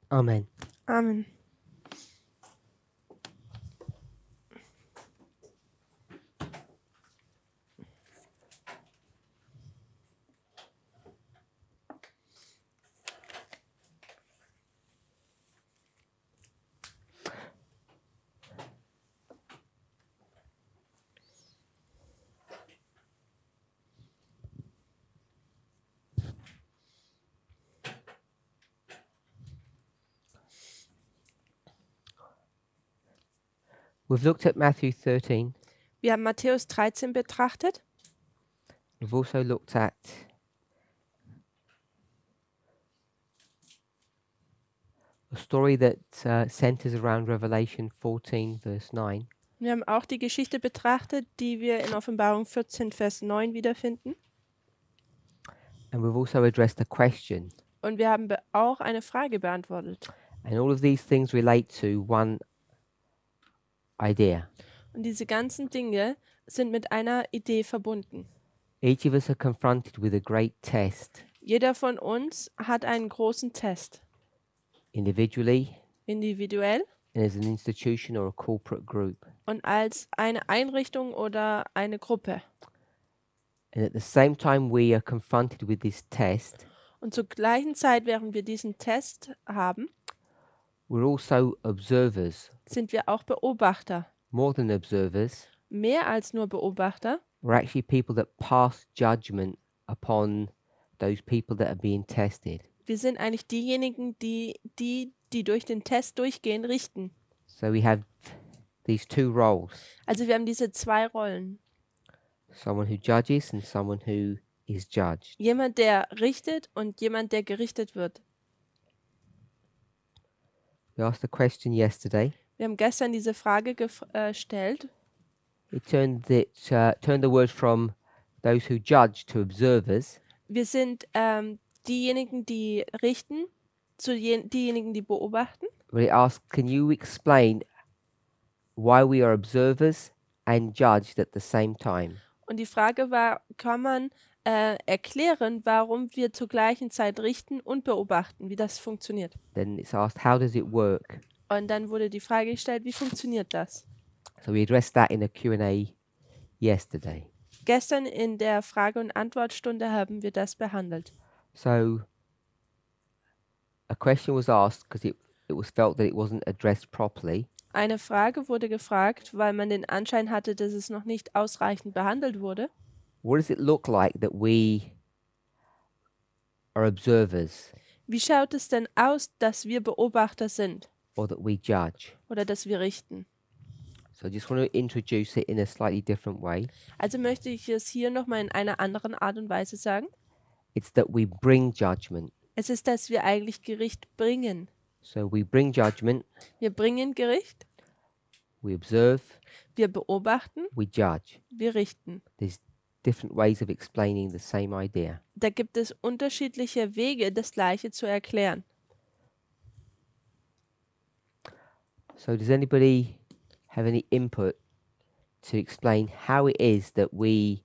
Amen. Amen. We've looked at Matthew 13. Wir haben Matthäus 13 betrachtet. We've also looked at a story that centers around Revelation 14, verse 9. Wir haben auch die Geschichte betrachtet, die wir in Offenbarung 14, Vers 9 wiederfinden. And we've also addressed a question. Und wir haben auch eine Frage beantwortet. And all of these things relate to one idea. Und diese ganzen Dinge sind mit einer Idee verbunden. Each of us are confronted with a great test, Jeder von uns hat einen großen Test. individually, Individuell and as an institution or a corporate group. und als eine Einrichtung oder eine Gruppe. And at the same time we are confronted with this test, Und zur gleichen Zeit, während wir diesen Test haben, we're also observers. sind wir auch Beobachter. More than observers, Mehr als nur Beobachter. we're actually people that pass judgment upon those people that are being tested. Wir sind eigentlich diejenigen, die durch den Test durchgehen, richten. So we have these two roles, Also wir haben diese zwei Rollen. someone who judges and someone who is judged. Jemand, der richtet und jemand, der gerichtet wird. We asked a question yesterday. Wir haben gestern diese Frage gestellt. We turned the word from those who judge to observers. Wir sind diejenigen, die richten, zu diejenigen, die beobachten. But it asked, can you explain why we are observers and judged at the same time? Und die Frage war, kann man erklären, warum wir zur gleichen Zeit richten und beobachten, wie das funktioniert. Then it's asked, how does it work? Und dann wurde die Frage gestellt, wie funktioniert das? So we addressed that in a Q&A yesterday. Gestern in der Frage- und Antwortstunde haben wir das behandelt. So a question was asked because it was felt that it wasn't addressed properly. Eine Frage wurde gefragt, weil man den Anschein hatte, dass es noch nicht ausreichend behandelt wurde. What does it look like that we are observers Wie schaut es denn aus, dass wir Beobachter sind or that we judge? oder dass wir richten? So I just want to introduce it in a slightly different way. Also möchte ich es hier nochmal in einer anderen Art und Weise sagen. It's that we bring judgment. Es ist, dass wir eigentlich Gericht bringen. So we bring judgment, Wir bringen Gericht, we observe, wir beobachten, we judge. wir richten. There's different ways of explaining the same idea. Da gibt es unterschiedliche Wege, das Gleiche zu erklären. So does anybody have any input to explain how it is that we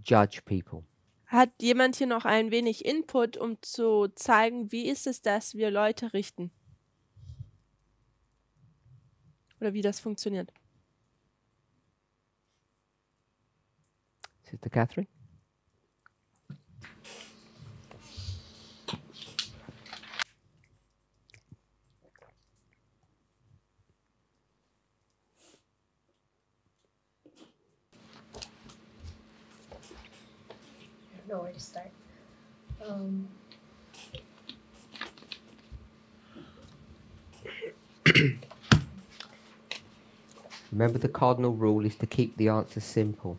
judge people? Hat jemand hier noch ein wenig Input, um zu zeigen, wie ist es, dass wir Leute richten? Oder wie das funktioniert? Sister Catherine? I don't know where to start. Remember the cardinal rule is to keep the answer simple.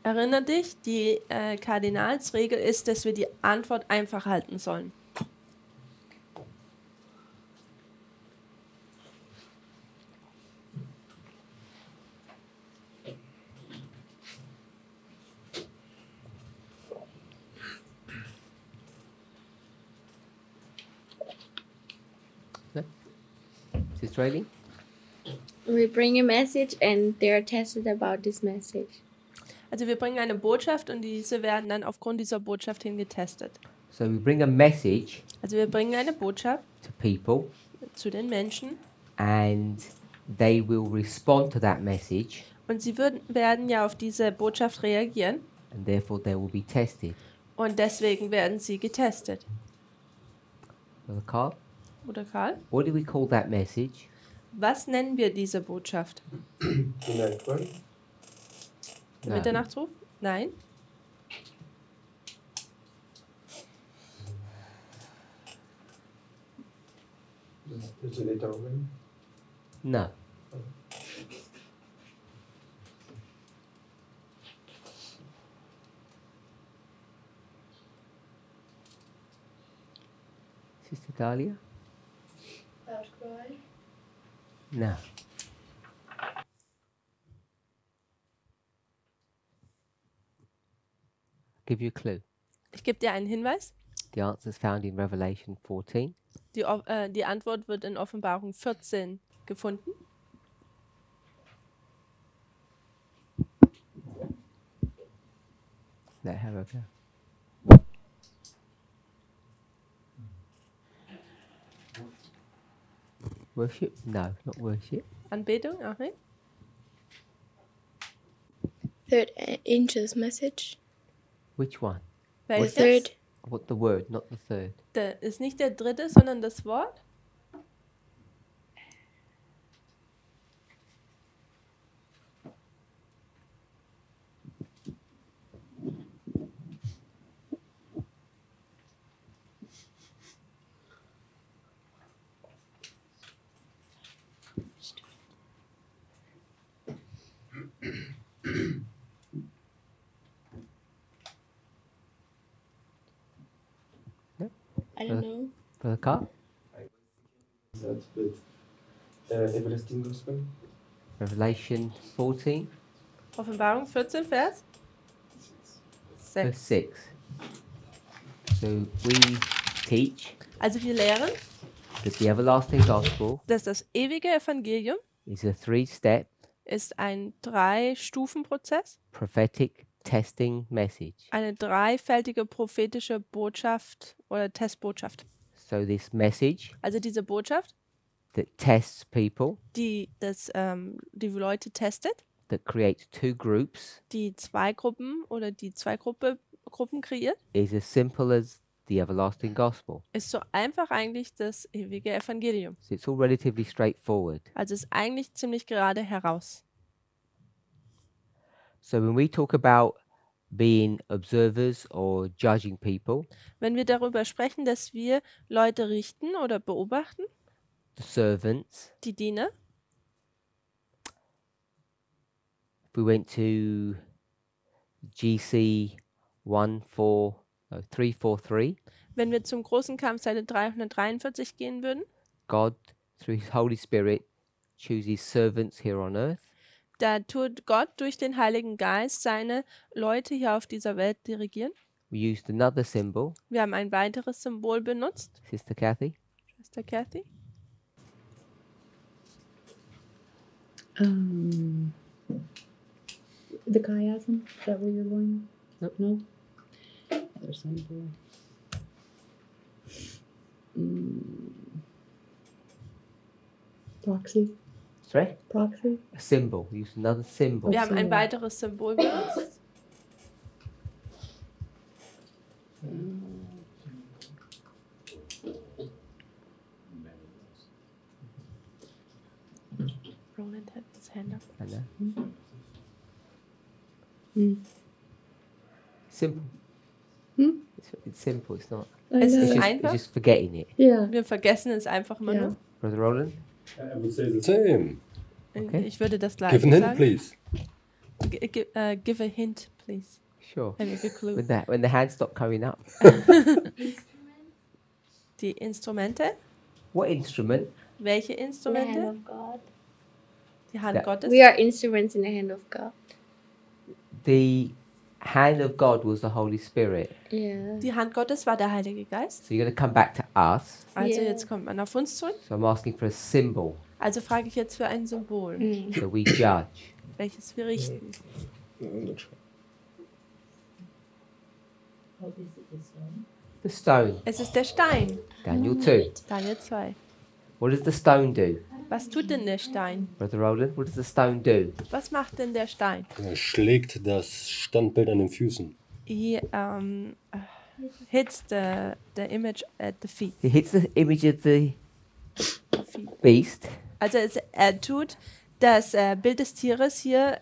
Erinner dich, die Kardinalsregel ist, dass wir die Antwort einfach halten sollen. Sister Aileen? We bring a message and they are tested about this message. Also wir bringen eine Botschaft und diese werden dann aufgrund dieser Botschaft hin getestet. So we bring a message Also wir bringen eine Botschaft to people, zu den Menschen and they will respond to that message, und sie werden ja auf diese Botschaft reagieren and therefore they will be tested. und deswegen werden sie getestet. Brother Carl, Oder Karl? what do we call that message? Was nennen wir diese Botschaft? Der Mitternachtsruf? Nein. No. Sister Dahlia? Outcry. No. Give you a clue. Ich gebe dir einen Hinweis. The answer is found in Revelation 14. Die Antwort wird in Offenbarung 14 gefunden. Let her go. Worship? No, not worship. Anbetung? Auch nicht. Third angel's message. Which one? Welches? Third. What the word, not the third. Ist nicht der dritte, sondern das Wort. I don't know. Brother Carl? That with everlasting gospel. Revelation 14, Offenbarung 14, Vers verse 6. 6. So we teach Also wir lehren, that the everlasting gospel dass das ewige Evangelium is a three-step ist ein 3-Stufen-Prozess, prophetic testing message. eine dreifältige prophetische Botschaft oder Testbotschaft. So this message Also diese Botschaft, that tests people, die die Leute testet, that creates two groups, die zwei Gruppen oder die zwei Gruppen kreiert, is as simple as the everlasting gospel. ist so einfach eigentlich das ewige Evangelium. So it's all relatively straightforward. Also ist eigentlich ziemlich gerade heraus. So when we talk about being observers or judging people, Wenn wir darüber sprechen, dass wir Leute richten oder beobachten, the servants, die Diener, if we went to GC 343, wenn wir zum großen Kampf Seite 343 gehen würden, God, through his Holy Spirit, chooses servants here on earth. da tut Gott durch den Heiligen Geist seine Leute hier auf dieser Welt dirigieren. We used another symbol, Wir haben ein weiteres Symbol benutzt. Sister Kathy. Schwester Kathy. The chiasm, is that where you're going? Nope. No? Other symbol. Proxy. Sorry? Proxy. A symbol. We used another symbol. Wir haben ein Symbol. weiteres Symbol benutzt. Roland hat his hand up. I know. Mm. Simple. Hmm? It's simple. It's not. Es I ist It's know. just, einfach. it's just forgetting it. Yeah. Wir vergessen es einfach immer Ja. nur. Brother Roland? I would say the same. Okay. Ich würde das gleiche Give an hint, sagen. please. Give a hint, please. Sure. I make a clue. When the hands stop coming up. Die Instrumente. What instrument? Welche In the hand Instrumente? of God. Die Hand Ja. Gottes. We are instruments in the hand of God. The hand of God was the Holy Spirit. Yeah. Die Hand Gottes war der Heilige Geist. So you're going to come back to us. Also Yeah. jetzt kommt man auf uns zurück. So I'm asking for a symbol Also frage ich jetzt für ein Symbol, that we judge. welches wir richten. No, I'm not sure. The stone. Es ist der Stein. Daniel 2. Daniel 2. What does the stone do? Was tut denn der Stein? Brother Roland, what does the stone do? Was macht denn der Stein? Er schlägt das Standbild an den Füßen. He hits the image at the feet. He hits the image of the feet. beast, Also er tut das Bild des Tieres hier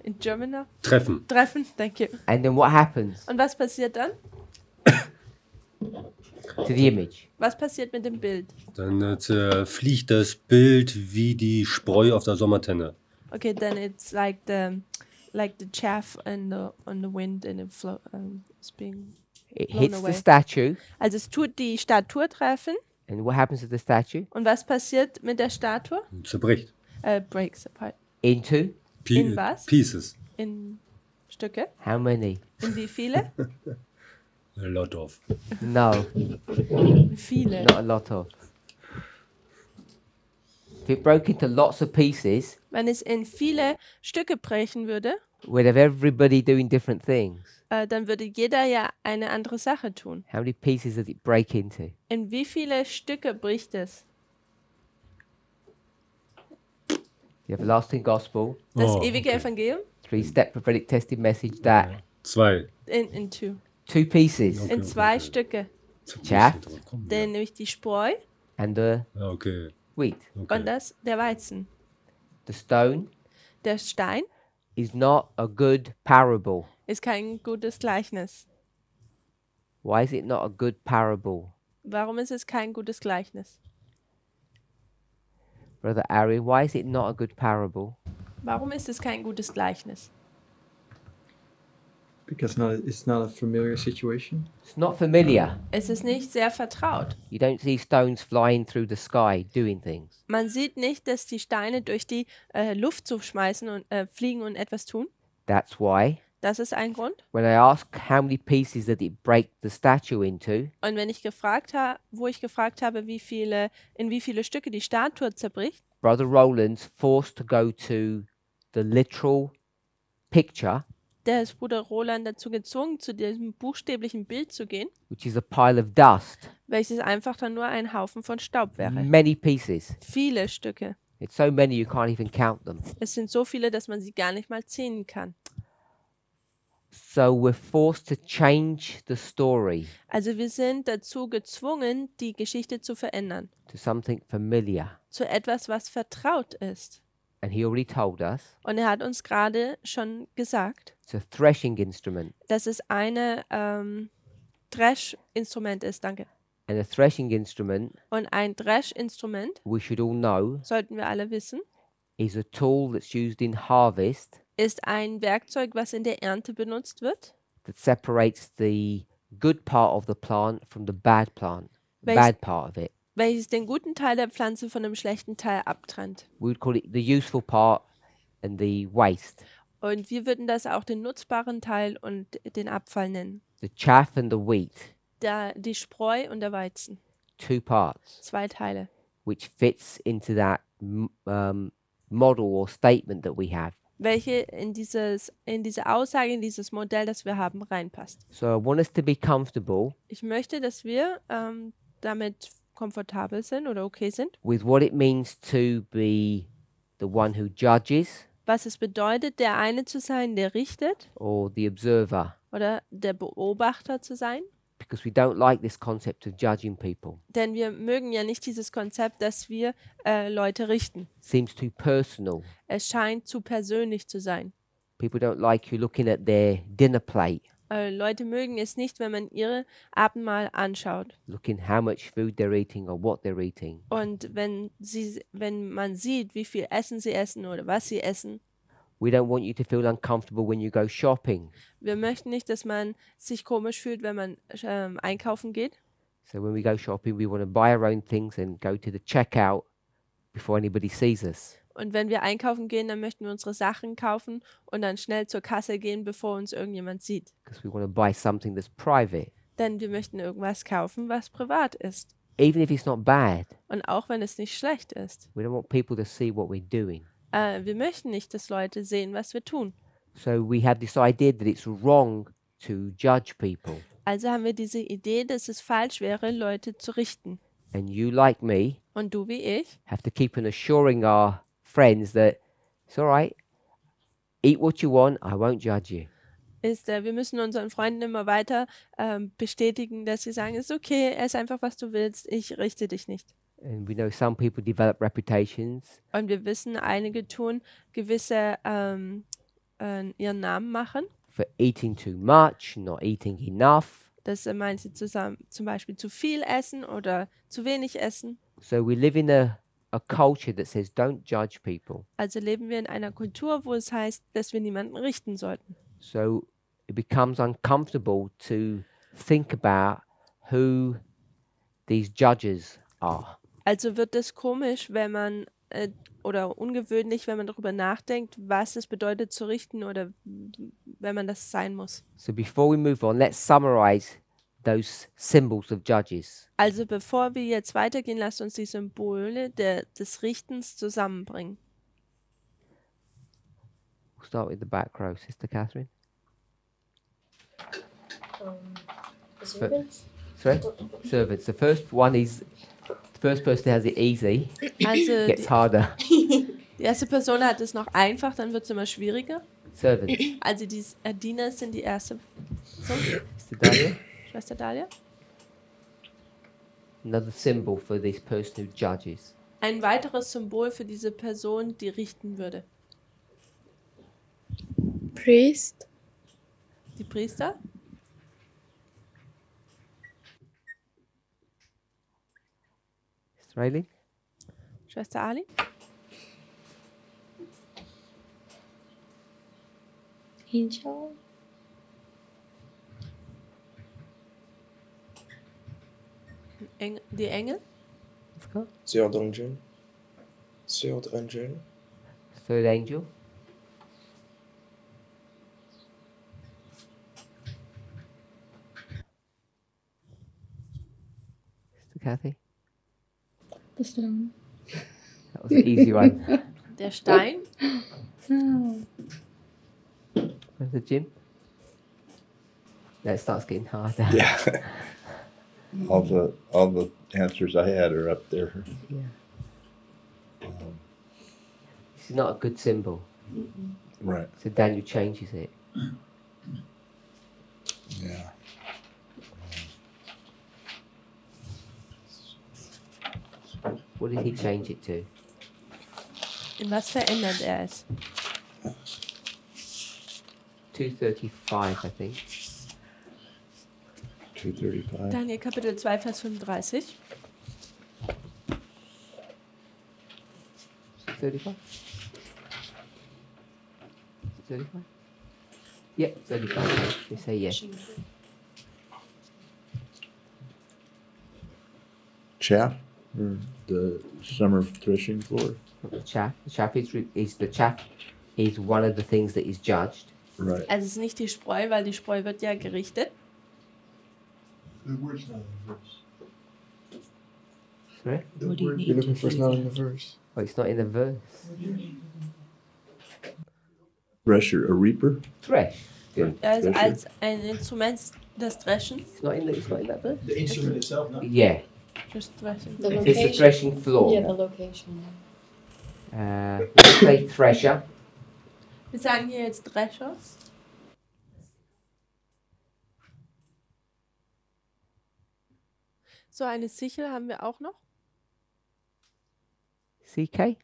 in German now? Treffen. Treffen. Thank you. and then what happens Und was passiert dann? to the image? Was passiert mit dem Bild? Dann zerfliegt das Bild wie die Spreu auf der Sommertenne. Okay, then it's like the chaff on the wind and it's being. It Blown hits away. the statue, Also es tut die Statue treffen. and what happens to the statue? Und was passiert mit der Statue? Zerbricht. Breaks apart. Into In was? Pieces. In Stücke. how many? In wie viele? A lot of. No, Viele. not a lot of. If it broke into lots of pieces, Wenn es in viele Stücke brechen würde, we'd have everybody doing different things. dann würde jeder ja eine andere Sache tun. How many pieces does it break into? In wie viele Stücke bricht es? The everlasting gospel, Das Oh, ewige okay. Evangelium? 3-step prophetic tested message that 2. In two. 2 pieces, Okay, In zwei okay. Stücke. Chaff. Denn nämlich die Spreu and the Ja, okay. wheat. und Okay. der Weizen. The stone Der Stein is not a good parable. ist kein gutes Gleichnis. Why is it not a good parable? Warum ist es kein gutes Gleichnis? Brother Ari, why is it not a good parable? Warum ist es kein gutes Gleichnis? Because it's not a familiar situation. It's not familiar. Es ist nicht sehr vertraut. You don't see stones flying through the sky doing things. Man sieht nicht, dass die Steine durch die Luft zu schmeißen und fliegen und etwas tun. That's why Das ist ein Grund. when I ask how many pieces did it break the statue into, Und wenn ich wo ich gefragt habe, in wie viele Stücke die Statue zerbricht, Brother Roland's forced to go to the literal picture, der ist Bruder Roland dazu gezwungen, zu diesem buchstäblichen Bild zu gehen, which is a pile of dust. welches einfach dann nur ein Haufen von Staub wäre. Many pieces. Viele Stücke. It's so many you can't even count them. Es sind so viele, dass man sie gar nicht mal zählen kann. So we're forced to change the story Also wir sind dazu gezwungen, die Geschichte zu verändern. to something familiar. Zu etwas, was vertraut ist. And he already told us Und er hat uns gerade schon gesagt, it's a threshing instrument. dass es eine Dreschinstrument ist. Danke. And a threshing instrument, Und ein Dreschinstrument, we should all know, sollten wir alle wissen, is a tool that's used in harvest ist ein Werkzeug, was in der Ernte benutzt wird, that separates the good part of the plant from the bad plant, Welch- bad part of it. welches den guten Teil der Pflanze von dem schlechten Teil abtrennt. We would call it the useful part and the waste. Und wir würden das auch den nutzbaren Teil und den Abfall nennen. The chaff and the wheat, Die Spreu und der Weizen. 2 parts, 2 Teile. which fits into that model or statement that we have. Welche in diese Aussage, in dieses Modell, das wir haben, reinpasst. So I want us to be comfortable Ich möchte, dass wir damit komfortabel sind oder okay sind, with what it means to be the one who judges was es bedeutet, der eine zu sein, der richtet or the observer, oder der Beobachter zu sein. because we don't like this concept of judging people. Denn wir mögen ja nicht dieses Konzept, dass wir Leute richten. Seems too personal. Es scheint zu persönlich zu sein. People don't like you looking at their dinner plate, Leute mögen es nicht, wenn man ihre Abendmahl anschaut. looking how much food they're eating or what they're eating. Und wenn man sieht, wie viel Essen sie essen oder was sie essen. We don't want you to feel uncomfortable when you go shopping. Wir möchten nicht, dass man sich komisch fühlt, wenn man einkaufen geht. So when we go shopping, we want to buy our own things and go to the checkout before anybody sees us. Und wenn wir einkaufen gehen, dann möchten wir unsere Sachen kaufen und dann schnell zur Kasse gehen, bevor uns irgendjemand sieht. Because we want to buy something that's private. Denn wir möchten irgendwas kaufen, was privat ist. Even if it's not bad, Und auch wenn es nicht schlecht ist. we don't want people to see what we're doing. Wir möchten nicht, dass Leute sehen, was wir tun. So we have this idea that it's wrong to judge people. Also haben wir diese Idee, dass es falsch wäre, Leute zu richten. And you, like me, Und du wie ich, have to keep on assuring our friends that it's all right. Eat what you want. I won't judge you. wir müssen unseren Freunden immer weiter bestätigen, dass sie sagen, es ist okay, ess einfach, was du willst, ich richte dich nicht. And we know some people develop reputations Und wir wissen, einige tun gewisse ihren Namen machen, for eating too much, not eating enough. dass manche zum Beispiel zu viel essen oder zu wenig essen. So we live in a culture that says don't judge people. Also leben wir in einer Kultur, wo es heißt, dass wir niemanden richten sollten. So it becomes uncomfortable to think about who these judges are. Also wird es komisch, wenn man oder ungewöhnlich, wenn man darüber nachdenkt, was es bedeutet zu richten oder wenn man das sein muss. So before we move on, let's summarize those symbols of judges. Also bevor wir jetzt weitergehen, lasst uns die Symbole des Richtens zusammenbringen. We'll start with the back row, Sister Catherine. Servants? Sorry? Servants. The first one is the first person has it easy, Also gets harder. die erste Person hat es noch einfach, dann wird es immer schwieriger. Servants. Also die Diener sind die erste Person. Sister Dahlia. Schwester Dahlia. Another symbol for this person who judges. Ein weiteres Symbol für diese Person, die richten würde. Priest? Die Priester. Sister Aileen. Schwester Ali. Angel? Die Engel. Let's go. Third angel. Third angel. Third angel. Sister Kathy. The stone. That was an easy one. Der Stein. Oh. Where's the gym? No, it starts getting harder. Yeah. All the answers I had are up there. This is not a good symbol. Right. So Daniel changes it. Yeah. What did he change it to? In was verändert er es? 235, I think. 235. Daniel Kapitel 2, Vers 35. 35? 35? Yep, 35. We say yes. Chaff, or the summer threshing floor. Not the chaff. The chaff is one of the things that is judged. Right. Also es ist nicht die Spreu, weil die Spreu wird ja gerichtet. The word's not in the verse. Sorry? The What do you word- need? You're looking for it's not in the verse. Oh, it's not in the verse. Thresher, a reaper. Thresh. Good. Also Thresher. als ein Instrument des Dreschens. It's not in that verse. The instrument itself, no? Yeah. Fürs Dreschen. The It is the location? threshing floor. Yeah, the location. Let's say thresher. Wir sagen hier jetzt Drescher. So eine Sichel haben wir auch noch. CK.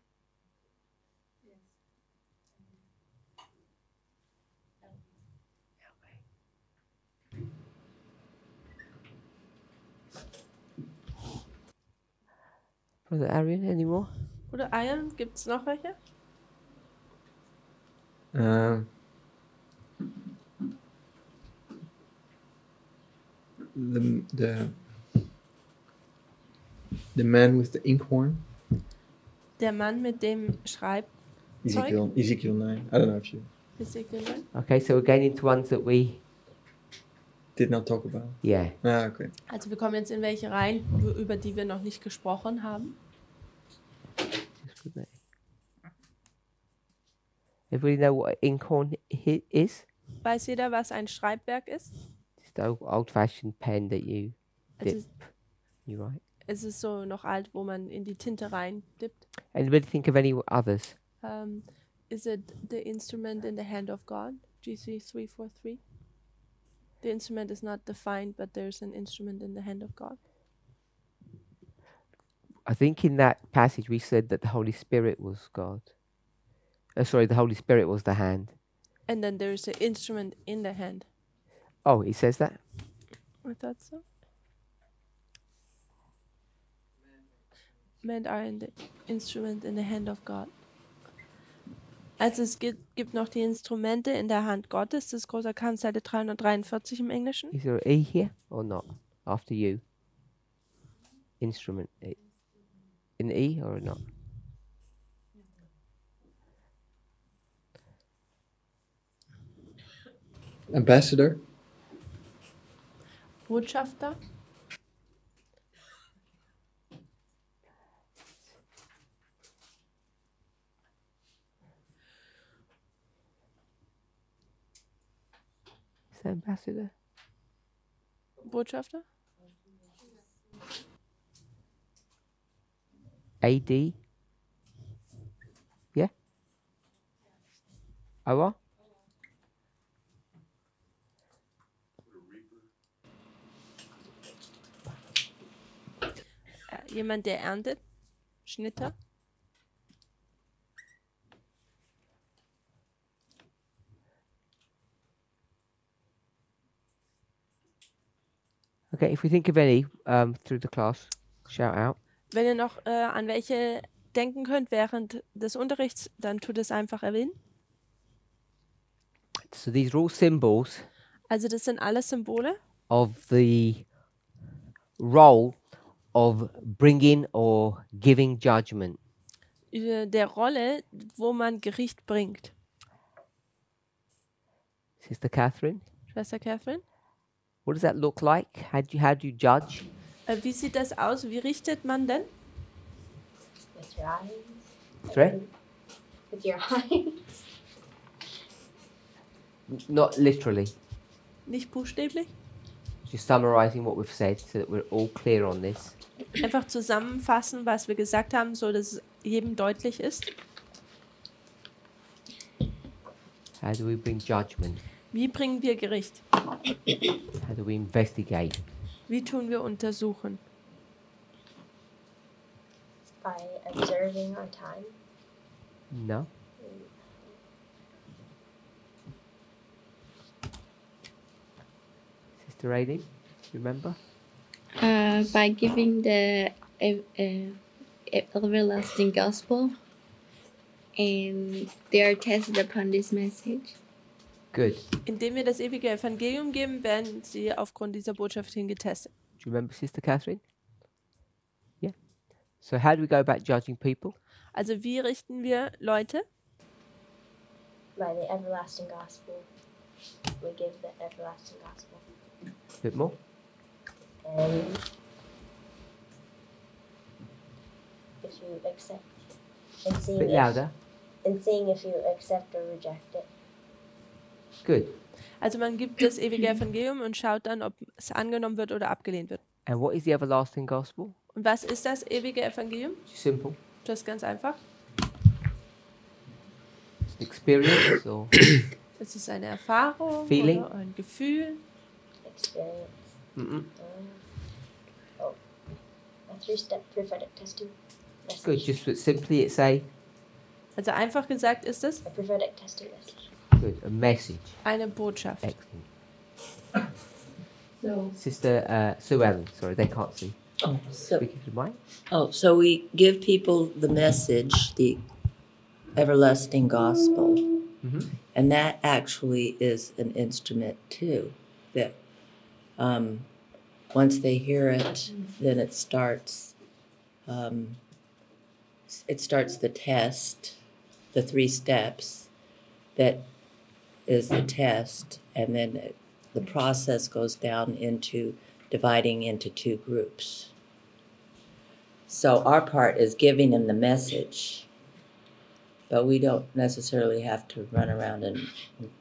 Brother Arian, any more? Oder Eiern, gibt es noch welche? Um, the man with the inkhorn. Der Mann mit dem Schreibzeug. Ezekiel 9. I don't know if you Okay, so we're getting into ones that we, did not talk about. yeah. Ah, okay. Also wir kommen jetzt in welche rein, über die wir noch nicht gesprochen haben. Just put that in. Everybody know what an inkhorn is? Weiß jeder, was ein Schreibwerk ist? Just the old-fashioned pen that you Also dip. You right? es ist so noch alt, wo man in die Tinte rein dippt. Anybody think of any others? Is it the instrument in the hand of God? GC 343. The instrument is not defined, but there's an instrument in the hand of God. I think in that passage we said that the Holy Spirit was God. Sorry, the Holy Spirit was the hand. And then there's an instrument in the hand. Oh, it says that? I thought so. Men are in the instrument in the hand of God. Also es gibt noch die Instrumente in der Hand Gottes. Das ist großer Kampf, Seite 343 im Englischen. Is there an E here or not? After you. Instrument. An E or not? Ambassador. Botschafter. Is that ambassador? Botschafter. AD? Yeah? Our? Jemand, der erntet. Schnitter. Okay, if we think of any through the class, shout out. Wenn ihr noch an welche denken könnt während des Unterrichts, dann tut es einfach erwähnen. So these are all symbols Also das sind alles Symbole of the role of bringing or giving judgment. der Rolle, wo man Gericht bringt. Sister Catherine, Schwester Catherine, what does that look like? How do you judge? wie sieht das aus? Wie richtet man denn? With your eyes. Sorry? With your eyes. Not literally. Nicht buchstäblich. Just summarizing what we've said so that we're all clear on this. Einfach zusammenfassen, was wir gesagt haben, so dass es jedem deutlich ist. How do we bring judgment? Wie bringen wir Gericht? How do we investigate? Wie tun wir untersuchen? By observing our time. No. Sister Aileen, remember? By giving the everlasting gospel, and they are tested upon this message. Good. Indem wir das ewige Evangelium geben, werden sie aufgrund dieser Botschaft hin getestet. Do you remember Sister Catherine? Yeah. So how do we go about judging people? Also wie richten wir Leute? By the everlasting gospel. We give the everlasting gospel. A bit more? And if you accept, and A seeing bit louder. if you accept or reject it. Good. Also man gibt das ewige Evangelium und schaut dann, ob es angenommen wird oder abgelehnt wird. And what is the everlasting gospel? Und was ist das ewige Evangelium? Simple. Das ist ganz einfach. It's an experience or Es ist eine Erfahrung Feeling. oder ein Gefühl. Experience. Mm-mm. A 3-step prophetic testing. Good. Just put simply it's a Also einfach gesagt ist es A prophetic testing message. good a message. eine Botschaft. Excellent. So, Sister Sue Ellen. Sorry, they can't see. so, Speaking to the mic. so we give people the message, the everlasting gospel, Mm-hmm. and that actually is an instrument too. That once they hear it, then it starts. It starts the test, the 3 steps. That is the test, and then the process goes down into dividing into 2 groups. So our part is giving them the message, but we don't necessarily have to run around and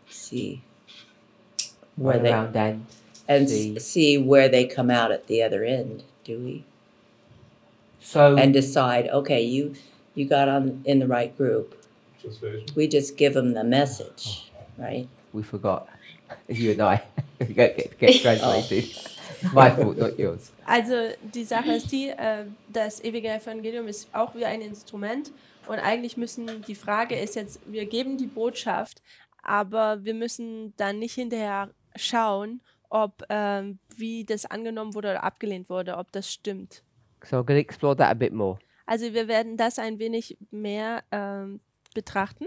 see where Run they around and and see. see where they come out at the other end, do we? So And decide, okay, you got on in the right group. We just give them the message, right? we forgot. You and I. We get translated. My fault, not yours. Also die Sache ist die, das ewige Evangelium ist auch wie ein Instrument und eigentlich die Frage ist jetzt, wir geben die Botschaft, aber wir müssen dann nicht hinterher schauen, ob wie das angenommen wurde oder abgelehnt wurde, ob das stimmt. So I'm going to explore that a bit more. Also wir werden das ein wenig mehr betrachten.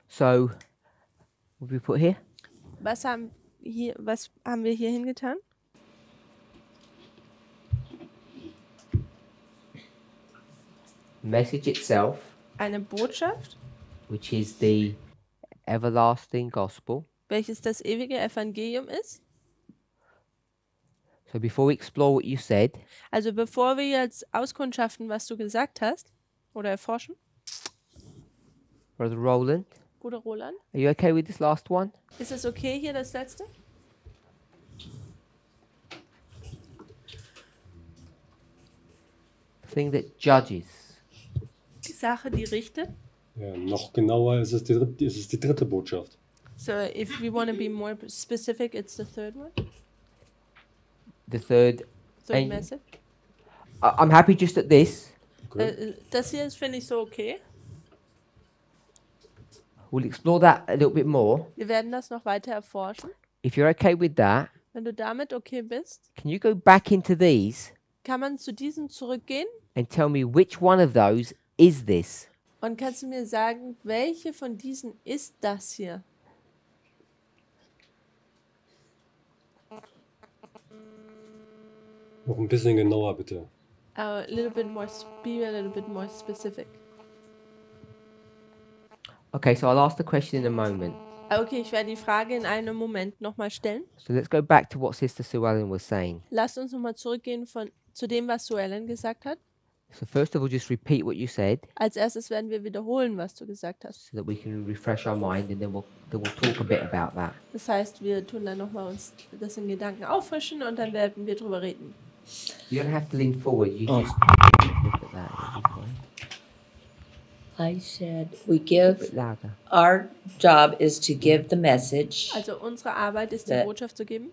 So, what have we put here? Was haben wir hier hingetan? Message itself, Eine Botschaft, which is the everlasting gospel. welches das ewige Evangelium ist. So before we explore what you said, Also bevor wir jetzt auskundschaften, was du gesagt hast oder erforschen, Brother Roland, Bruder Roland, are you okay with this last one? ist es okay hier das letzte? The thing that judges. Die Sache, die richtet. Ja, noch genauer ist es die dritte Botschaft. So if we want to be more specific, it's the third one, The third. And- message. I'm happy just at this. Okay. Das hier ist, finde ich, so okay. We'll explore that a little bit more. Wir werden das noch weiter erforschen. If you're okay with that, Wenn du damit okay bist, can you go back into these kann man zu diesen zurückgehen and tell me which one of those is this? und kannst du mir sagen, welche von diesen ist das hier? Noch ein bisschen genauer, bitte. A little bit more, be a little bit more specific. Okay, so I'll ask the question in a moment. Okay, ich werde die Frage in einem Moment nochmal stellen. So let's go back to what Sister Sue Ellen was saying. Lasst uns nochmal zurückgehen zu dem, was Sue Ellen gesagt hat. So first of all, just repeat what you said Als erstes werden wir wiederholen, was du gesagt hast. so that we can refresh our mind, and then we'll talk a bit about that. Das heißt, wir tun dann nochmal uns das in Gedanken auffrischen und dann werden wir drüber reden. You don't have to lean forward. You just look at that. It'll be fine. I said we A give, bit louder. our job is to give the message Also unsere Arbeit ist, die Botschaft zu geben.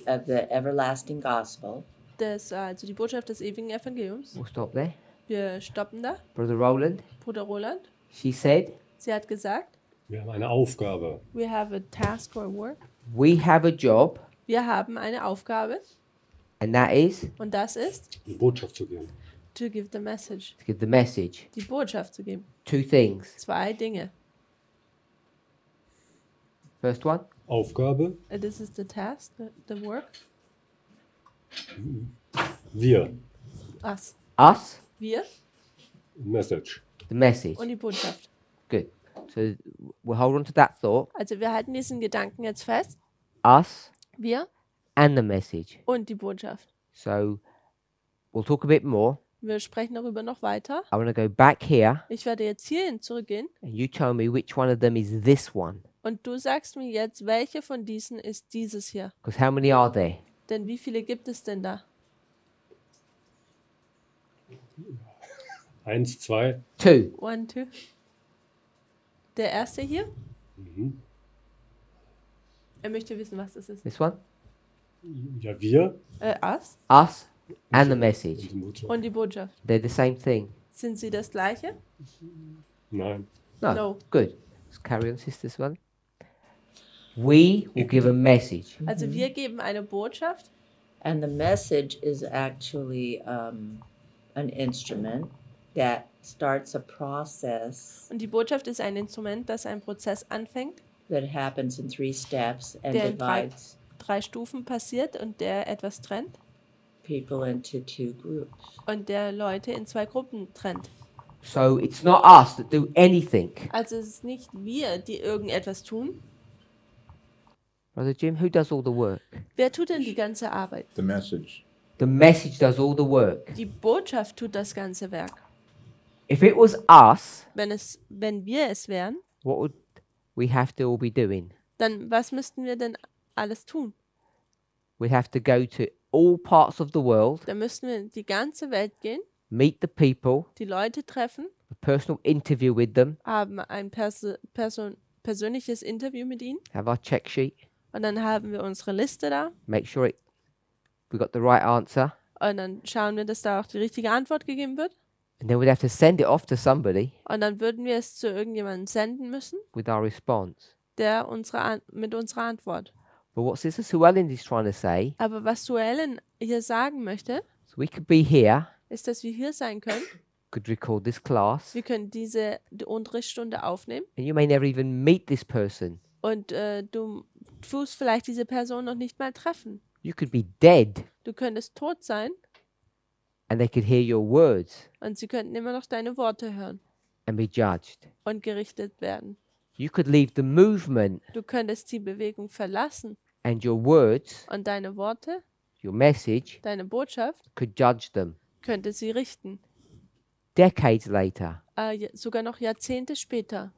of the everlasting gospel. Also die Botschaft des ewigen Evangeliums. We'll stop there. Wir stoppen da. Brother Roland, Bruder Roland, she said, sie hat gesagt, Wir haben eine Aufgabe. we have a task or work. we have a job, Wir haben eine Aufgabe and that is und das ist, Eine Botschaft zu geben. to give the message. to give the message. Die Botschaft zu geben. 2 things. 2 Dinge. First one, Aufgabe, This is the task, the work. wir, Us. us, Wir Message. the message. und die Botschaft. Good. So we'll hold on to that thought. Also wir halten diesen Gedanken jetzt fest. Us Wir and the message. und die Botschaft. So we'll talk a bit more. Wir sprechen darüber noch weiter. I want to go back here, Ich werde jetzt hierhin zurückgehen and you tell me which one of them is this one. und du sagst mir jetzt, welche von diesen ist dieses hier. Because how many are there? Denn wie viele gibt es denn da? 1, 2. 2. 1, 2. Der erste hier? Mhm. Er möchte wissen, was das ist. This one? Ja, wir. Us Us and the message. Und die Botschaft. und die Botschaft. They're the same thing. Sind sie das gleiche? Nein. No. No. Good. Let's carry on, Sister Swan. We will give a message. Also wir geben eine Botschaft And the message is actually an instrument that starts a process und die Botschaft ist ein Instrument, das einen Prozess anfängt, that happens in 3 steps and der in divides 3 Stufen passiert und der etwas trennt people into 2 groups. und der Leute in 2 Gruppen trennt. So it's not us that do anything. Also es ist nicht wir, die irgendetwas tun. Brother Jim, who does all the work? Wer tut denn die ganze Arbeit? The message. The message does all the work. Die Botschaft tut das ganze Werk. If it was us, Wenn wir es wären, what would we have to all be doing? dann was müssten wir denn alles tun? we have to go to all parts of the world, dann müssten wir in die ganze Welt gehen, meet the people, die Leute treffen, a personal interview with them, haben ein persönliches Interview mit ihnen have our check sheet, und dann haben wir unsere Liste da make sure we got the right answer, und dann schauen wir, dass da auch die richtige Antwort gegeben wird and then we'd have to send it off to somebody und dann würden wir es zu irgendjemandem senden müssen, with our response. der mit unserer Antwort. But what Sister Sue Ellen is trying to say, Aber was Sue Ellen hier sagen möchte, so we could be here, ist, dass wir hier sein können. could record this class, Wir können die Unterrichtsstunde aufnehmen and you may never even meet this person. und du tust vielleicht diese Person noch nicht mal treffen. You could be dead, Du könntest tot sein and they could hear your words und sie könnten immer noch deine Worte hören and be judged. und gerichtet werden. You could leave the movement, Du könntest die Bewegung verlassen and your words, und deine Worte, your message, deine Botschaft, could judge them. könnte sie richten. Decades later, Sogar noch Jahrzehnte später.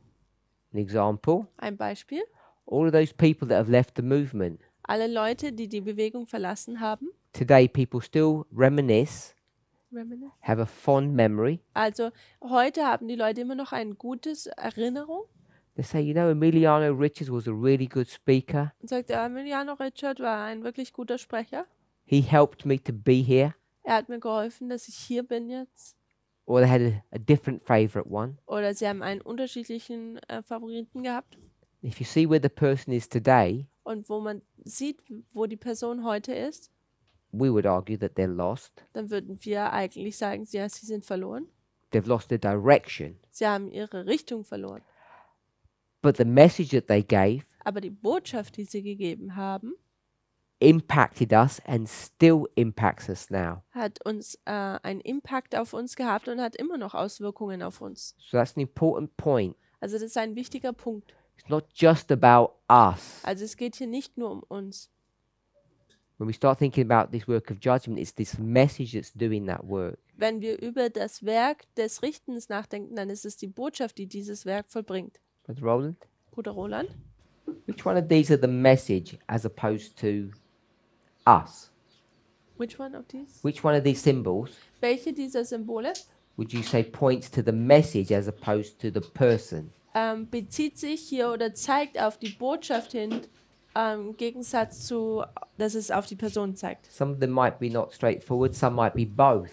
an example, Ein Beispiel. all of those people that have left the movement, Alle Leute, die die Bewegung verlassen haben, today people still reminisce, have a fond memory. also heute haben die Leute immer noch ein gutes Erinnerung. They say, you know, Emiliano Richards was a really good speaker. Und sagt, Emiliano Richard war ein wirklich guter Sprecher. He helped me to be here. Er hat mir geholfen, dass ich hier bin jetzt. Or they had a different favorite one. Oder sie haben einen unterschiedlichen Favoriten gehabt. If you see where the person is today, Und wo man sieht, wo die Person heute ist, we would argue that they're lost. dann würden wir eigentlich sagen, ja, sie sind verloren. They've lost their direction. Sie haben ihre Richtung verloren. But the message that they gave Aber die Botschaft, die sie gegeben haben, impacted us and still impacts us now. hat uns einen Impact auf uns gehabt und hat immer noch Auswirkungen auf uns. So that's an important point. Also das ist ein wichtiger Punkt. It's not just about us. Also es geht hier nicht nur um uns. When we start thinking about this work of judgment, it's this message that's doing that work. Wenn wir über das Werk des Richtens nachdenken, dann ist es die Botschaft, die dieses Werk vollbringt. Brother Roland, Bruder Roland, which one of these are the message as opposed to us? which one of these? Which one of these symbols Welche dieser Symbole would you say points to the message as opposed to the person? bezieht sich hier oder zeigt auf die Botschaft hin, im Gegensatz zu, dass es auf die Person zeigt. Some of them might be not straightforward, some might be both.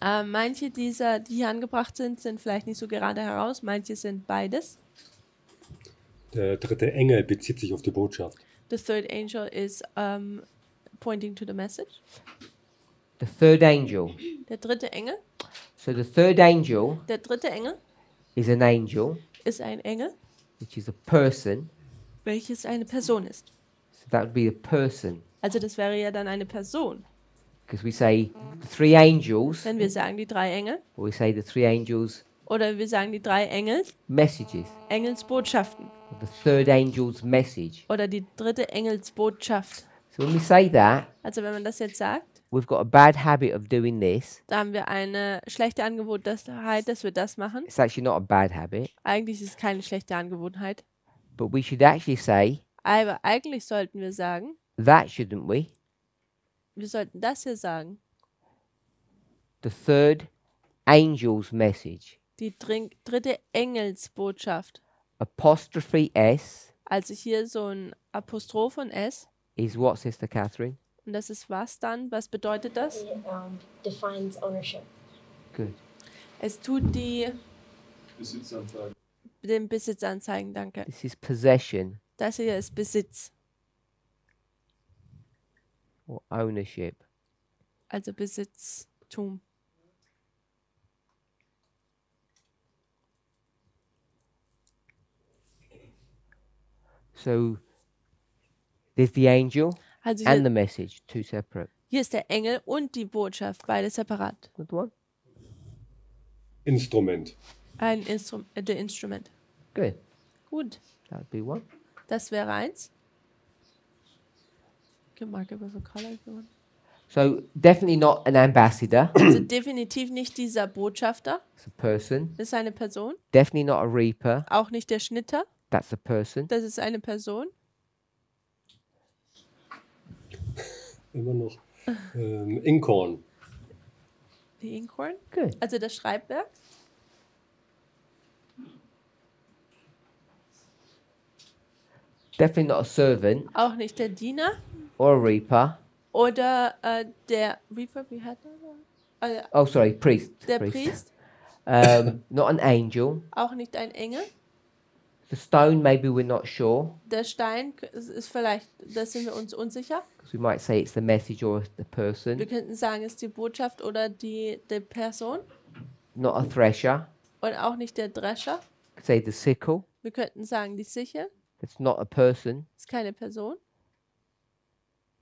Manche dieser, die hier angebracht sind, sind vielleicht nicht so gerade heraus, manche sind beides. Der dritte Engel bezieht sich auf die Botschaft. The third angel is pointing to the message. The third angel. Der dritte Engel, So the third angel der dritte Engel is an angel, ist ein Engel, which is a person. welches eine Person ist. So that would be a person. Also das wäre ja dann eine Person. Because we say the three angels, Wenn wir sagen die drei Engel or we say the three angels' oder wir sagen die drei Engel, messages. Engelsbotschaften Or the third angel's message. oder die dritte Engelsbotschaft. So when we say that, Also wenn man das jetzt sagt, we've got a bad habit of doing this. da haben wir eine schlechte Angewohnheit, dass wir das machen. It's actually not a bad habit, Eigentlich ist es keine schlechte Angewohnheit. but we should actually say Aber eigentlich sollten wir sagen, that, shouldn't we? wir sollten das hier sagen. The third angel's message. Die dritte Engelsbotschaft. Apostrophe S Also hier so ein Apostroph von S. is what, Sister Catherine? Und das ist was dann? Was bedeutet das? It defines ownership. Good. Es tut den Besitz anzeigen, danke. This is possession Das hier ist Besitz, or ownership. also Besitztum. So there's the angel Also and the hier, message, two separate. hier ist der Engel und die Botschaft, beide separat. Good one. Instrument. Ein Instrument. Good. Gut, That would be one. das wäre eins. Can mark it with a color if you want. So definitely not an ambassador. Also definitiv nicht dieser Botschafter, It's a person. das ist eine Person. Definitely not a reaper. Auch nicht der Schnitter, That's a person. das ist eine Person. immer noch. Inkhorn. Die Inkhorn? Good. Also das Schreibwerk? Definitely not a servant Auch nicht der Diener or a reaper. oder der Reaper, wie hat er? Oh, sorry, priest. Der Priest, Not an angel. auch nicht ein Engel. The stone, maybe we're not sure. Der Stein ist vielleicht, da sind wir uns unsicher. 'Cause we might say it's the message or the person. Wir könnten sagen, es ist die Botschaft oder die Person Not a thresher. und auch nicht der Drescher. Could say the sickle. Wir könnten sagen, die Sichel It's not a person. ist keine Person.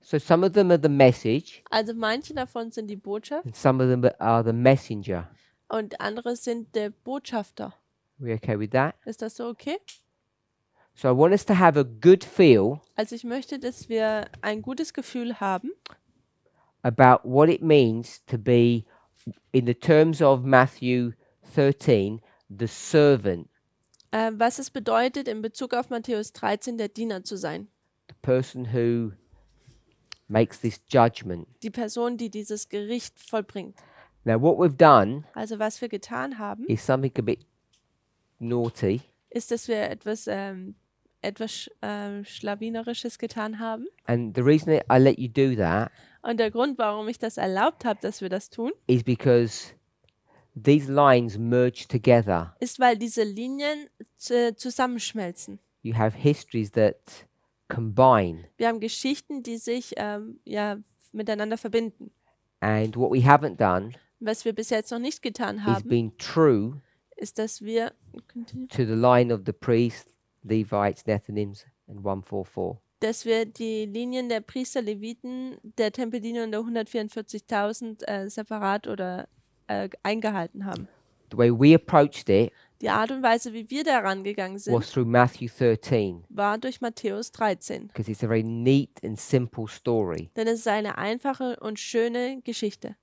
So some of them are the message, Also manche davon sind die Botschaft and some of them are the messenger. und andere sind der Botschafter. We okay with that? Ist das so okay? So I want us to have a good feel Also ich möchte, dass wir ein gutes Gefühl haben about what it means to be, in the terms of Matthew 13, the servant, was es bedeutet, in Bezug auf Matthäus 13 der Diener zu sein. the person who makes this judgment. Die Person, die dieses Gericht vollbringt. Now, what we've done Also was wir getan haben, is something a bit naughty, ist, dass wir etwas Schlawinerisches getan haben. and the reason I let you do that Und der Grund, warum ich das erlaubt habe, dass wir das tun, is because these lines merge together. ist, weil diese Linien zusammenschmelzen. You have histories that combine, Wir haben Geschichten, die sich miteinander verbinden. and what we haven't done Was wir bis jetzt noch nicht getan is haben, being true ist, dass wir to the line of the priests, Levites, Nethinims, and 144. die Linien der Priester, Leviten, der Tempeldiener und der 144.000 separat oder eingehalten haben. The way we approached it Die Art und Weise, wie wir daran gegangen sind, was through Matthew 13, war durch Matthäus 13. because it's a very neat and simple story. Denn es ist eine einfache und schöne Geschichte.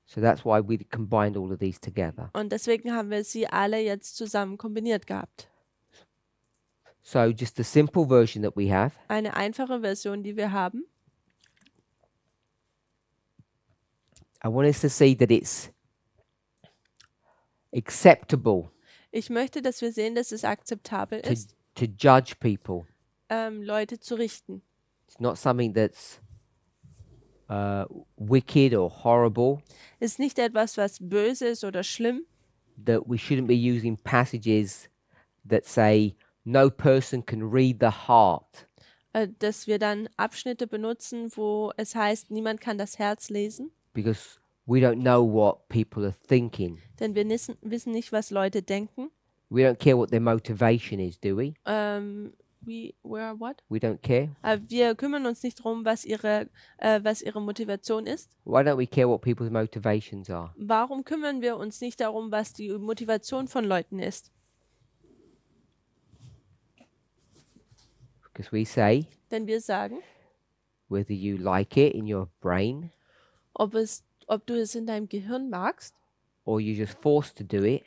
So that's why we combined all of these together. Und deswegen haben wir sie alle jetzt zusammen kombiniert gehabt. So just the simple version that we have Eine einfache Version, die wir haben. I want us to see that it's acceptable Ich möchte, dass wir sehen, dass es akzeptabel ist, to judge people. Leute zu richten. It's not something that's wicked or horrible, Es ist nicht etwas, was böse ist oder schlimm, that we shouldn't be using passages that say no person can read the heart, dass wir dann Abschnitte benutzen, wo es heißt, niemand kann das Herz lesen, because we don't know what people are thinking. denn wir wissen nicht, was Leute denken. We don't care what their motivation is, do we? What? We don't care. Wir kümmern uns nicht darum, was ihre Motivation ist. Why don't we care what people's motivations are? Warum kümmern wir uns nicht darum, was die Motivation von Leuten ist? Because we say, Denn wir sagen, whether you like it in your brain ob du es in deinem Gehirn magst or you're just forced to do it,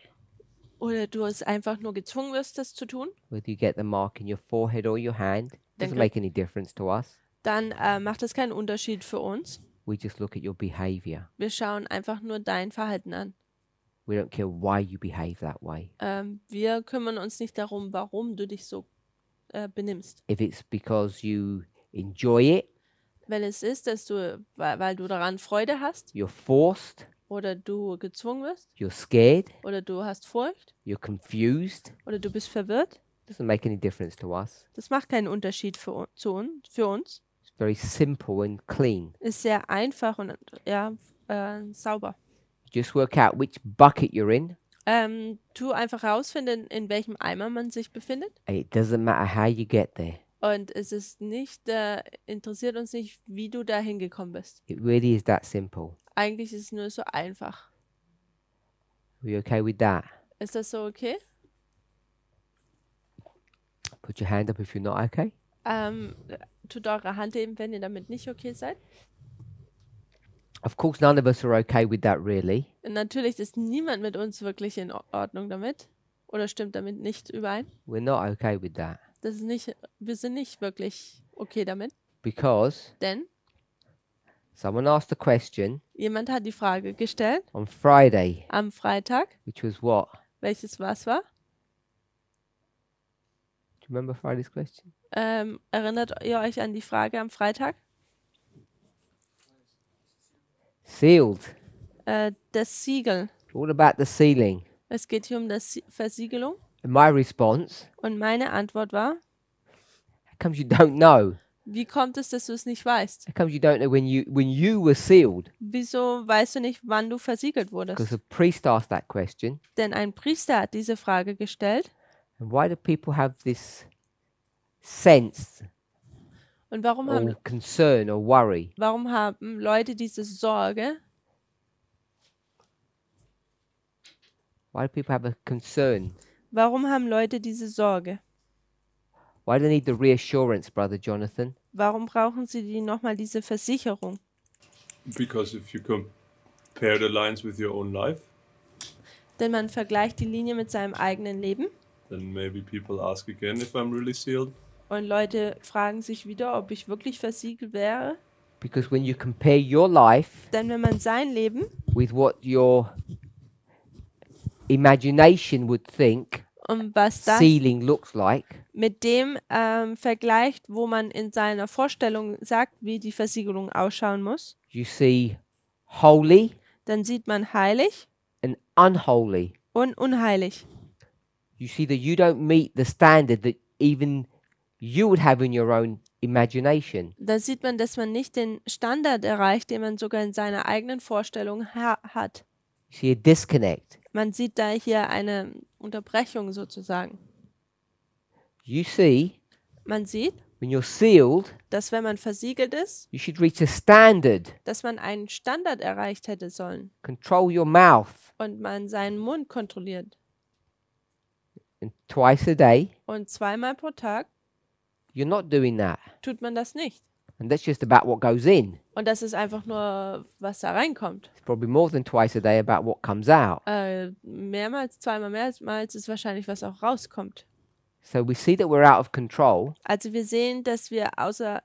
oder du es einfach nur gezwungen wirst, das zu tun, whether you get the mark in your forehead or your hand, doesn't Danke. make any difference to us. dann macht das keinen Unterschied für uns. We just look at your behavior. Wir schauen einfach nur dein Verhalten an. We don't care why you behave that way. Wir kümmern uns nicht darum, warum du dich so benimmst. If it's because you enjoy it, Wenn es ist, dass weil du daran Freude hast you're forced, oder du gezwungen wirst you're scared, oder du hast Furcht you're confused, oder du bist verwirrt, doesn't make any difference to us. das macht keinen Unterschied für uns. It's very simple and clean. Ist sehr einfach und sauber. Just work out which bucket you're in. Tu einfach rausfinden, in welchem Eimer man sich befindet. And it doesn't matter how you get there. Und es ist nicht, interessiert uns nicht, wie du da hingekommen bist. It really is that simple. Eigentlich ist es nur so einfach. Are you okay with that? Ist das so okay? Put your hand up if you're not okay. Tut eure Hand heben, wenn ihr damit nicht okay seid. Of course, none of us are okay with that, really. Natürlich ist niemand mit uns wirklich in Ordnung damit oder stimmt damit nicht überein. We're not okay with that. Wir sind nicht wirklich okay damit, Because denn Someone asked a question Jemand hat die Frage gestellt on Friday, am Freitag, which was what? welches was war? Do you remember Friday's question? Erinnert ihr euch an die Frage am Freitag? Sealed. Das Siegel. What about the sealing? Es geht hier um das Versiegelung. And my response, Und meine Antwort war, how comes you don't know? wie kommt es, dass du es nicht weißt? How comes you don't know when you were sealed? Wieso weißt du nicht, wann du versiegelt Because wurdest? a priest asked that question. Denn ein Priester hat diese Frage gestellt. And why do people have this sense Und warum or haben concern or worry? Leute diese Sorge? Why do people have a concern? Warum haben Leute diese Sorge? Why do they need the reassurance, Brother Jonathan? Warum brauchen sie nochmal diese Versicherung? Because if you compare the lines with your own life, Denn man vergleicht die Linie mit seinem eigenen Leben then maybe people ask again if I'm really sealed. und Leute fragen sich wieder, ob ich wirklich versiegelt wäre. Because when you compare your life Denn wenn man sein Leben with what your imagination would think und was das sealing looks like, mit dem vergleicht, wo man in seiner Vorstellung sagt, wie die Versiegelung ausschauen muss, you see holy dann sieht man heilig and unholy. und unheilig. You see that you don't meet the standard that even you would have in your own imagination. Da sieht man, dass man nicht den Standard erreicht, den man sogar in seiner eigenen Vorstellung hat. You see a disconnect. Man sieht da hier eine Unterbrechung sozusagen. You see, Man sieht, when you're sealed, dass wenn man versiegelt ist, you should reach a standard. dass man einen Standard erreicht hätte sollen Control your mouth. und man seinen Mund kontrolliert. And twice a day, Und zweimal pro Tag you're not doing that. tut man das nicht. And that's just about what goes in. Und das ist einfach nur, was da reinkommt. It's probably more than twice a day about what comes out. Zweimal mehrmals ist wahrscheinlich, was auch rauskommt. So we see that we're out of control Also wir sehen, dass wir außer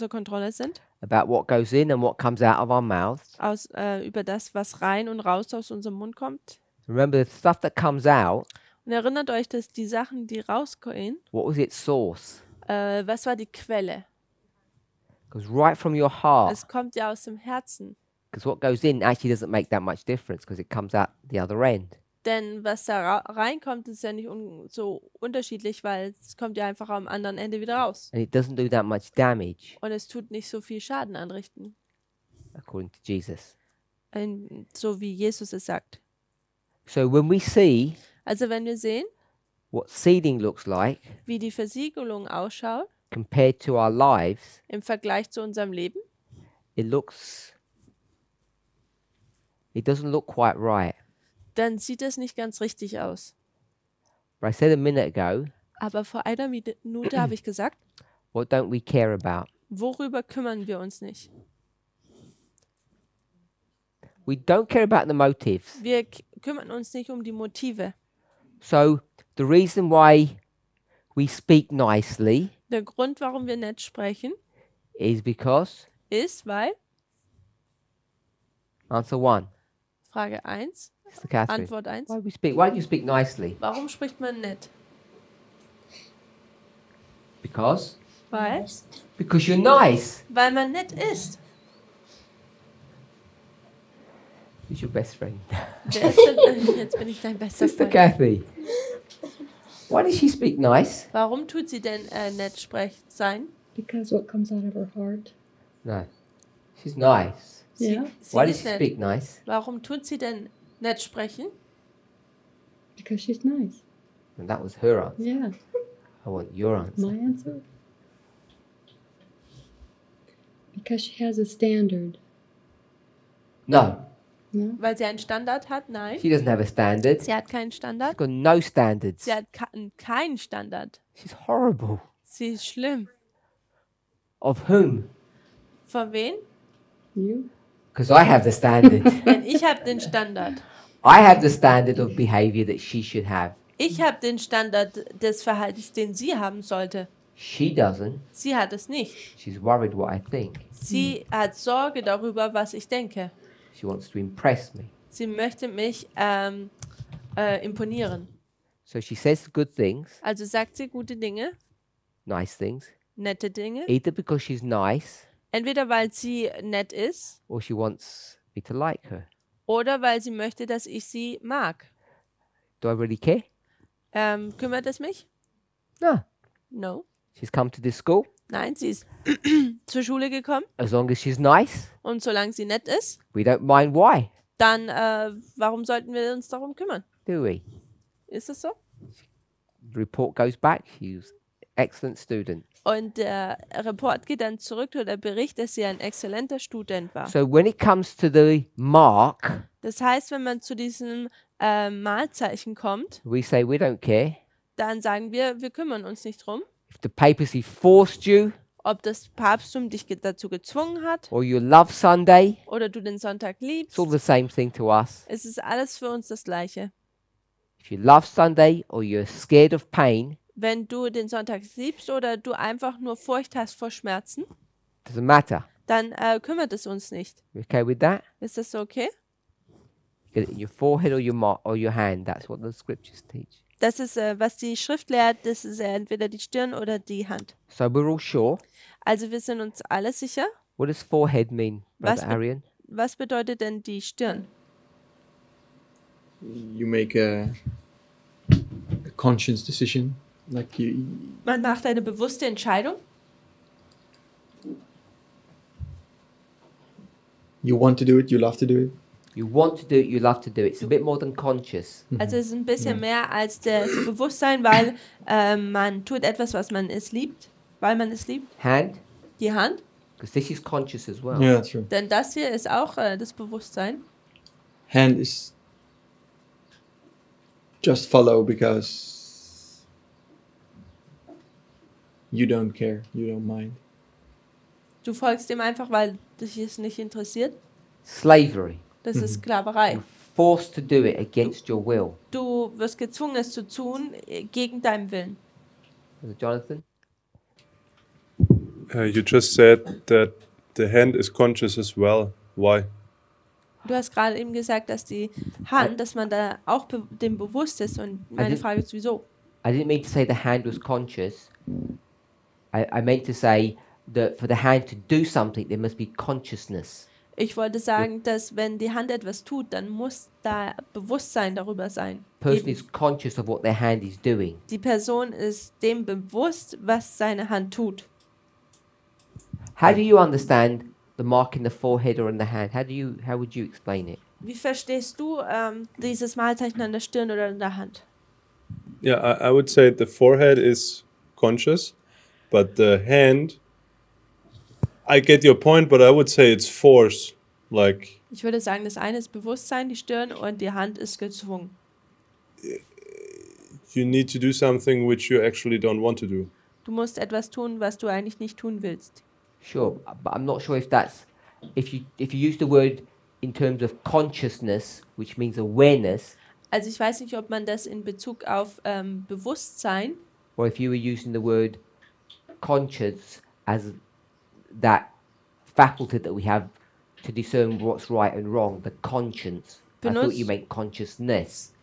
Kontrolle sind, about what goes in and what comes out of our mouths. über das, was rein und raus aus unserem Mund kommt. Remember, the stuff that comes out, Und erinnert euch, dass die Sachen, die rauskommen, what was its source? was war die Quelle? Goes right from your heart. Es kommt ja aus dem Herzen. Because what goes in actually doesn't make that much difference because it comes out the other end. Denn was da reinkommt, ist ja nicht so unterschiedlich, weil es kommt ja einfach am anderen Ende wieder raus. And it doesn't do that much damage, Und es tut nicht so viel Schaden anrichten, according to Jesus. so wie Jesus es sagt. So when we see Also wenn wir sehen, what sealing looks like wie die Versiegelung ausschaut, compared to our lives, im Vergleich zu unserem Leben, it doesn't look quite right. dann sieht es nicht ganz richtig aus. But I said a minute ago, Aber vor einer Minute habe ich gesagt, what don't we care about? worüber kümmern wir uns nicht? We don't care about the motives. Wir kümmern uns nicht um die Motive. So the reason why we speak nicely Der Grund, warum wir nett sprechen, is because, ist, weil, answer one, Frage 1, Sister Catherine, Antwort 1, why do you speak nicely? warum spricht man nett? Because Weil you're nice. man nett ist. Who's your best friend? Wer ist denn, jetzt bin ich dein bester Sister Freund. Kathy. Why does she speak nice? Warum tut sie denn nett sein? Because what comes out of her heart. No. She's nice. Yeah. Sie Why does ist she nett. speak nice? Warum tut sie denn nett sprechen? Because she's nice. And that was her answer. Yeah. I want your answer. My answer? Because she has a standard. No. No? Weil sie einen Standard hat? Nein. She doesn't have a standard. Sie hat keinen She's Standard. got no standards. Sie hat keinen Standard. She's horrible. Sie ist schlimm. Of whom? Von wem? You? Because I have the standard. Denn ich habe den Standard. I have the standard of behavior that she should have. Ich habe den Standard des Verhaltens, den sie haben sollte. She doesn't. Sie hat es nicht. She's worried what I think. Sie hat Sorge darüber, was ich denke. She wants to impress me. Sie möchte mich imponieren. So she says good things, Also sagt sie gute Dinge, nice things, nette Dinge. either because she's nice Entweder weil sie nett ist or she wants me to like her. oder weil sie möchte, dass ich sie mag. Do I really care? Kümmert es mich? No. No. She's come to this school. Nein, sie ist zur Schule gekommen As long as she's nice, und solange sie nett ist, we don't mind why, dann warum sollten wir uns darum kümmern? do we? Ist es so? The report goes back. She's an excellent student. Und der Report geht dann zurück oder der Bericht, dass sie ein exzellenter Student war. So when it comes to the mark, Das heißt, wenn man zu diesem Malzeichen kommt, we say we don't care. dann sagen wir kümmern uns nicht drum, If the papacy forced you ob das Papsttum dich dazu gezwungen hat or you love Sunday, oder du den Sonntag liebst. it's all the same thing to us. Es ist alles für uns das Gleiche. If you love Sunday or you're scared of pain, Wenn du den Sonntag liebst oder du einfach nur Furcht hast vor Schmerzen, doesn't matter. dann kümmert es uns nicht. You okay with that? Ist das so okay? Get it in your forehead or your hand. That's what the scriptures teach. Das ist, was die Schrift lehrt, das ist entweder die Stirn oder die Hand. So we're all sure. Also wir sind uns alle sicher. What does forehead mean, Brother Was, Arian? was bedeutet denn die Stirn? You make a conscious decision, like Man macht eine bewusste Entscheidung. you want to do it, you love to do it. You want to do it, you love to do it. It's a bit more than conscious. Also es ist ein bisschen mehr als das Bewusstsein, weil man tut etwas, was man es liebt, weil man es liebt. Hand, Die Hand, because this is conscious as well. Yeah, that's true. denn das hier ist auch das Bewusstsein. Hand is just follow because you don't care, you don't mind. Du folgst dem einfach, weil dich es nicht interessiert. Slavery. Das ist Sklaverei. Forced to do it against your will. Du wirst gezwungen, es zu tun, gegen deinen Willen. Brother Jonathan? You just said that the hand is conscious as well. Why? Du hast gerade eben gesagt, dass die Hand, dass man da auch dem bewusst ist. Und meine Frage ist, wieso? I didn't mean to say the hand was conscious. I meant to say that for the hand to do something, there must be consciousness. Ich wollte sagen, dass wenn die Hand etwas tut, dann muss da Bewusstsein darüber sein. Person Eben. is conscious of what their hand is doing. Die Person ist dem bewusst, was seine Hand tut. How do you understand the mark in the forehead or in the hand? How would you explain it? Wie verstehst du dieses Malzeichen an der Stirn oder in der Hand? Yeah, I would say the forehead is conscious, but the hand, I get your point, but I would say it's force. Like, Ich würde sagen, das eine ist Bewusstsein, die Stirn, und die Hand ist gezwungen. you need to do something which you actually don't want to do. Du musst etwas tun, was du eigentlich nicht tun willst. Sure, but I'm not sure if that's if you use the word in terms of consciousness, which means awareness, Also ich weiß nicht, ob man das in Bezug auf Bewusstsein or if you were using the word conscience as that faculty that we have to discern what's right and wrong, the conscience. I thought you Benutzt- meant consciousness.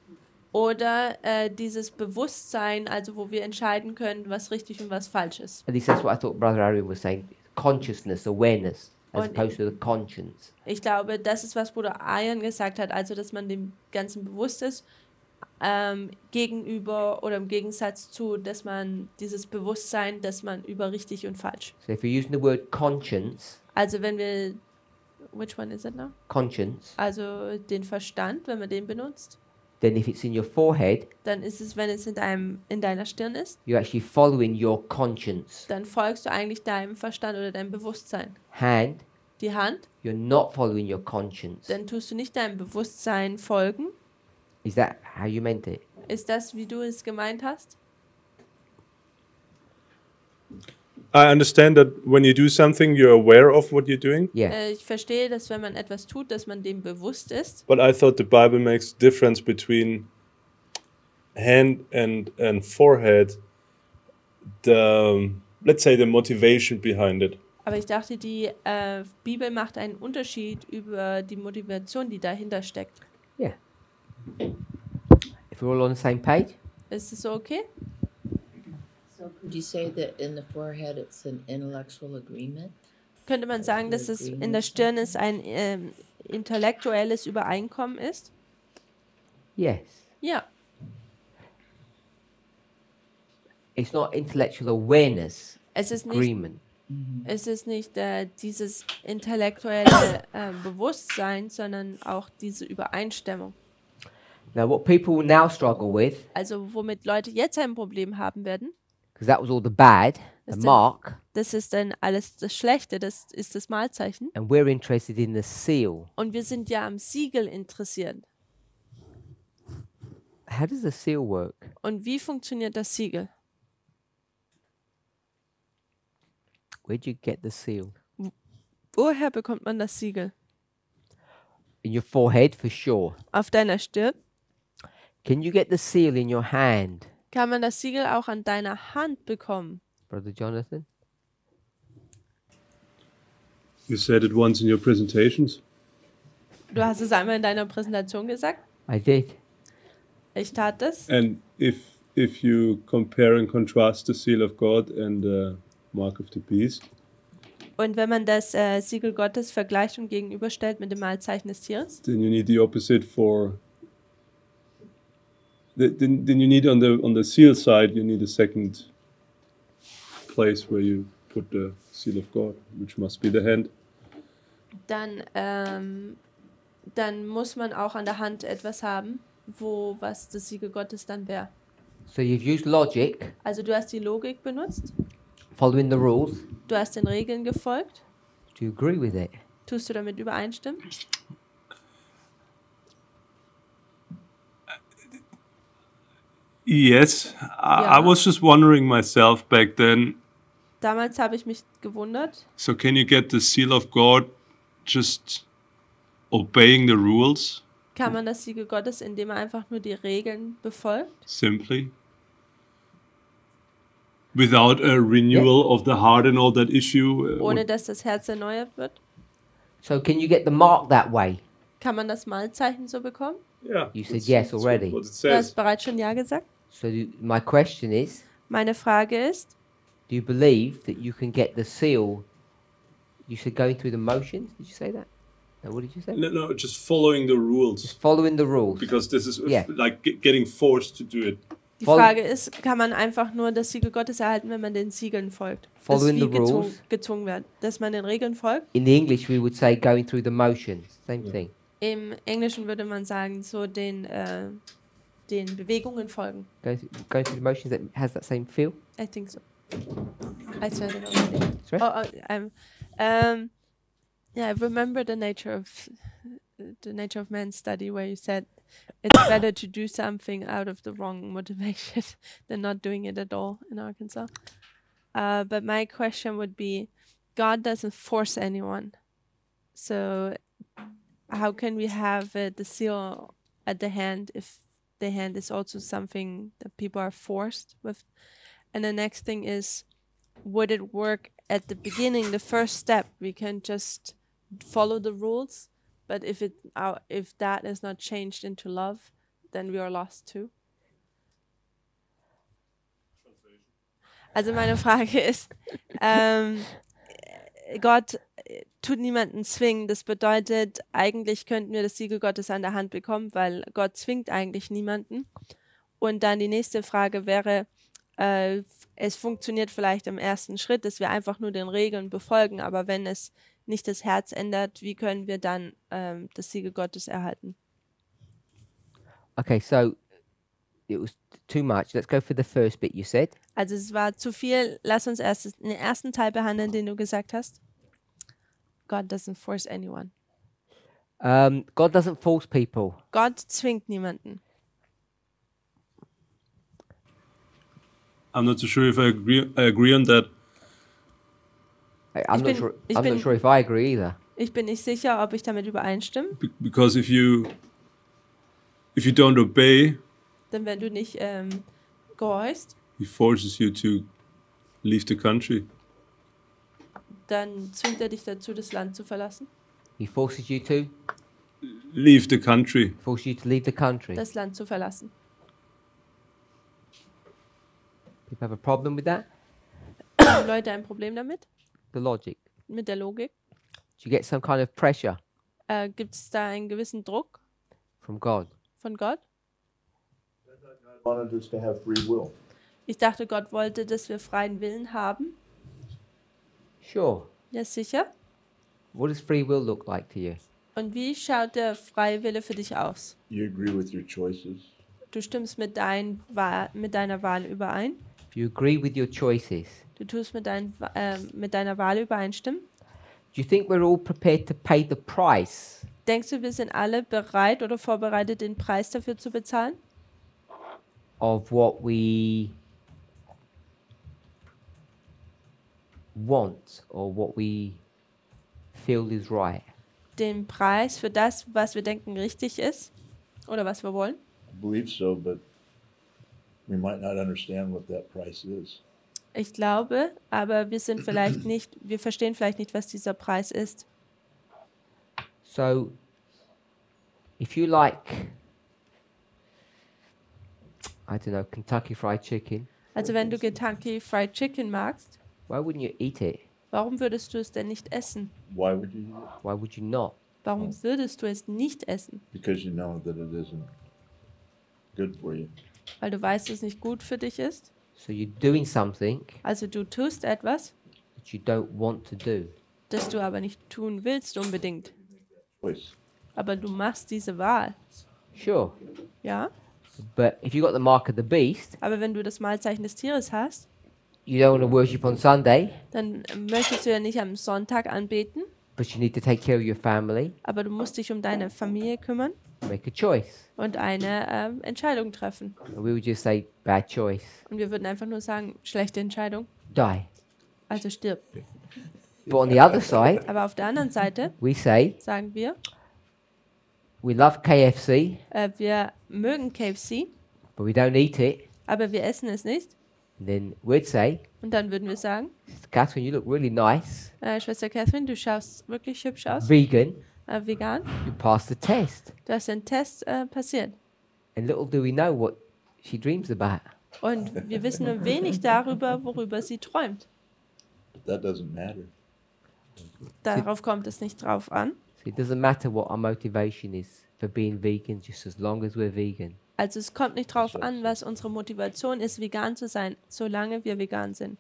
oder dieses Bewusstsein, also wo wir entscheiden können, was richtig und was falsch ist. At least that's what I thought Brother Arian was saying. Consciousness, awareness, as Und- opposed to the conscience. Ich glaube, das ist, was Bruder Ayan gesagt hat, also dass man dem Ganzen bewusst ist, gegenüber oder im Gegensatz zu, dass man dieses Bewusstsein, dass man über richtig und falsch. So if you're using the word conscience, Also wenn wir, which one is it now? conscience, Also den Verstand, wenn man den benutzt, then if it's in your forehead, dann ist es, wenn es in deiner Stirn ist, you're actually following your conscience. dann folgst du eigentlich deinem Verstand oder deinem Bewusstsein. Hand, Die Hand, you're not following your conscience. dann tust du nicht deinem Bewusstsein folgen. Is that how you meant it? Ist das, wie du es gemeint hast? I understand that when you do something, you're aware of what you're doing. Yeah. Ich verstehe, dass wenn man etwas tut, dass man dem bewusst ist. But I thought the Bible makes a difference between hand and forehead. let's say, the motivation behind it. Aber ich dachte, die Bibel macht einen Unterschied über die Motivation, die dahinter steckt. Yeah. If we're all on the same page. Ist es so okay? So could you say that in the forehead it's an intellectual agreement? Könnte man sagen, dass es in der Stirn es ein intellektuelles Übereinkommen ist? Yes. Ja. It's not intellectual awareness. Es ist nicht, Agreement. es ist nicht dieses intellektuelle Bewusstsein, sondern auch diese Übereinstimmung. Now, what people will now struggle with, Also womit Leute jetzt ein Problem haben werden, because that was all the bad, the Ist mark, das ist dann alles das Schlechte, das ist das Malzeichen. and we're interested in the seal. Und wir sind ja am Siegel interessiert. How does the seal work? Und wie funktioniert das Siegel? Where'd you get the seal? Woher bekommt man das Siegel? In your forehead, for sure. Auf deiner Stirn? Can you get the seal in your hand, Kann man das Siegel auch an deiner Hand bekommen? Brother Jonathan? You said it once in your presentations. Du hast es einmal in deiner Präsentation gesagt. I did. Ich tat das. And if you compare and contrast the seal of God and the mark of the beast, Und wenn man das Siegel Gottes vergleicht und gegenüberstellt mit dem Malzeichen des Tieres, then you need the opposite for. Then you need on the seal side, you need a second place where you put the seal of God, which must be the hand. dann muss man auch an der Hand etwas haben, was das Siegel Gottes dann wäre. So you've used logic, Also du hast die Logik benutzt, following the rules. du hast den Regeln gefolgt. Do you agree with it? Tust du damit übereinstimmen? Yes, Yeah. I was just wondering myself back then. Damals habe ich mich gewundert. So can you get the seal of God just obeying the rules Kann man das Siegel Gottes, indem er einfach nur die Regeln befolgt? simply? Without a renewal of the heart and all that issue? Ohne dass das Herz erneuert wird? So can you get the mark that way? Kann man das Malzeichen so bekommen? Yeah. You said yes already. What it Du hast says. bereits schon Ja gesagt. So my question is, Meine Frage ist, do you believe that you can get the seal? You said going through the motions. Did you say that? No, what did you say? No, just following the rules. Just following the rules. Because this is Yeah. like getting forced to do it. die Voll- Frage ist, kann man einfach nur das Siegel Gottes erhalten, wenn man den Siegeln folgt? Das ist Following wie the rules. gezwungen wird. Dass man den Regeln folgt. In the English, we would say going through the motions. Same thing. Im Englischen würde man sagen, so den Bewegungen folgen. Going through the motions that has that same feel. I think so. I said it already. Sorry? Yeah, I remember the nature of man's study where you said it's better to do something out of the wrong motivation than not doing it at all in Arkansas. But my question would be, God doesn't force anyone. So how can we have the seal at the hand if the hand is also something that people are forced with? And the next thing is, would it work at the beginning, the first step? We can just follow the rules, but if that is not changed into love, then we are lost too. Also meine Frage ist, Gott tut niemanden zwingen. Das bedeutet, eigentlich könnten wir das Siegel Gottes an der Hand bekommen, weil Gott zwingt eigentlich niemanden. Und dann die nächste Frage wäre, es funktioniert vielleicht im ersten Schritt, dass wir einfach nur den Regeln befolgen, aber wenn es nicht das Herz ändert, wie können wir dann das Siegel Gottes erhalten? Okay, so it was too much. Let's go for the first bit you said. Also es war zu viel. Lass uns erst den ersten Teil behandeln, den du gesagt hast. God doesn't force anyone. God doesn't force people. Gott zwingt niemanden. I'm not so sure if I agree on that. I'm not sure if I agree either. Ich bin nicht sicher, ob ich damit übereinstimme. Because if you don't obey, Denn wenn du nicht gehorchst, he forces you to Leave the country. Dann zwingt er dich dazu, das Land zu verlassen. He forces you to? Leave the country. Forces you to leave the country. Das Land zu verlassen. People have a problem with that? Haben Leute ein Problem damit? The logic. Mit der Logik? Do you get some kind of pressure Gibt es da einen gewissen Druck from God? von Gott? Wanted us to have free will. Ich dachte, Gott wollte, dass wir freien Willen haben. Sure. Ja, sicher. What does free will look like to you? Und wie schaut der freie Wille für dich aus? You agree with your choices. Du stimmst mit deiner Wahl überein. If you agree with your choices, Du tust mit deiner Wahl übereinstimmen. do you think we're all prepared to pay the price Denkst du, wir sind alle bereit oder vorbereitet, den Preis dafür zu bezahlen? of what we want or what we feel is right? Den Preis für das, was wir denken richtig ist oder was wir wollen? I believe so, but we might not understand what that price is. Ich glaube, aber wir verstehen vielleicht nicht, was dieser Preis ist. So, if you like, I don't know, Kentucky Fried Chicken, Also wenn du Kentucky Fried Chicken magst, why wouldn't you eat it? warum würdest du es denn nicht essen? Why would you? Why would you not? Warum würdest du es nicht essen? Because you know that it isn't good for you. Weil du weißt, dass es nicht gut für dich ist. So you're doing something Also du tust etwas, that you don't want to do. das du aber nicht tun willst unbedingt. Choice. Aber du machst diese Wahl. Sure. Ja? But if you got the mark of the beast, Aber wenn du das Malzeichen des Tieres hast, you don't want to worship on Sunday, dann möchtest du ja nicht am Sonntag anbeten, but you need to take care of your family, aber du musst dich um deine Familie kümmern make a choice. und eine Entscheidung treffen. And we would just say, bad choice, Und wir würden einfach nur sagen, schlechte Entscheidung, die. also stirb. But on the other side, Aber auf der anderen Seite we say, sagen wir, we love KFC, wir mögen KFC, but we don't eat it. aber wir essen es nicht. And then we'd say, Und dann würden wir sagen, Catherine, you look really nice, Schwester Catherine, du schaust wirklich hübsch aus, vegan, vegan. you passed the test. Du hast den Test passiert. And little do we know what she dreams about. Und wir wissen nur wenig darüber, worüber sie träumt. But that doesn't matter. Darauf kommt es nicht drauf an. So it doesn't matter what our motivation is for being vegan, just as long as we're vegan. Also es kommt nicht drauf an, was unsere Motivation ist, vegan zu sein, solange wir vegan sind.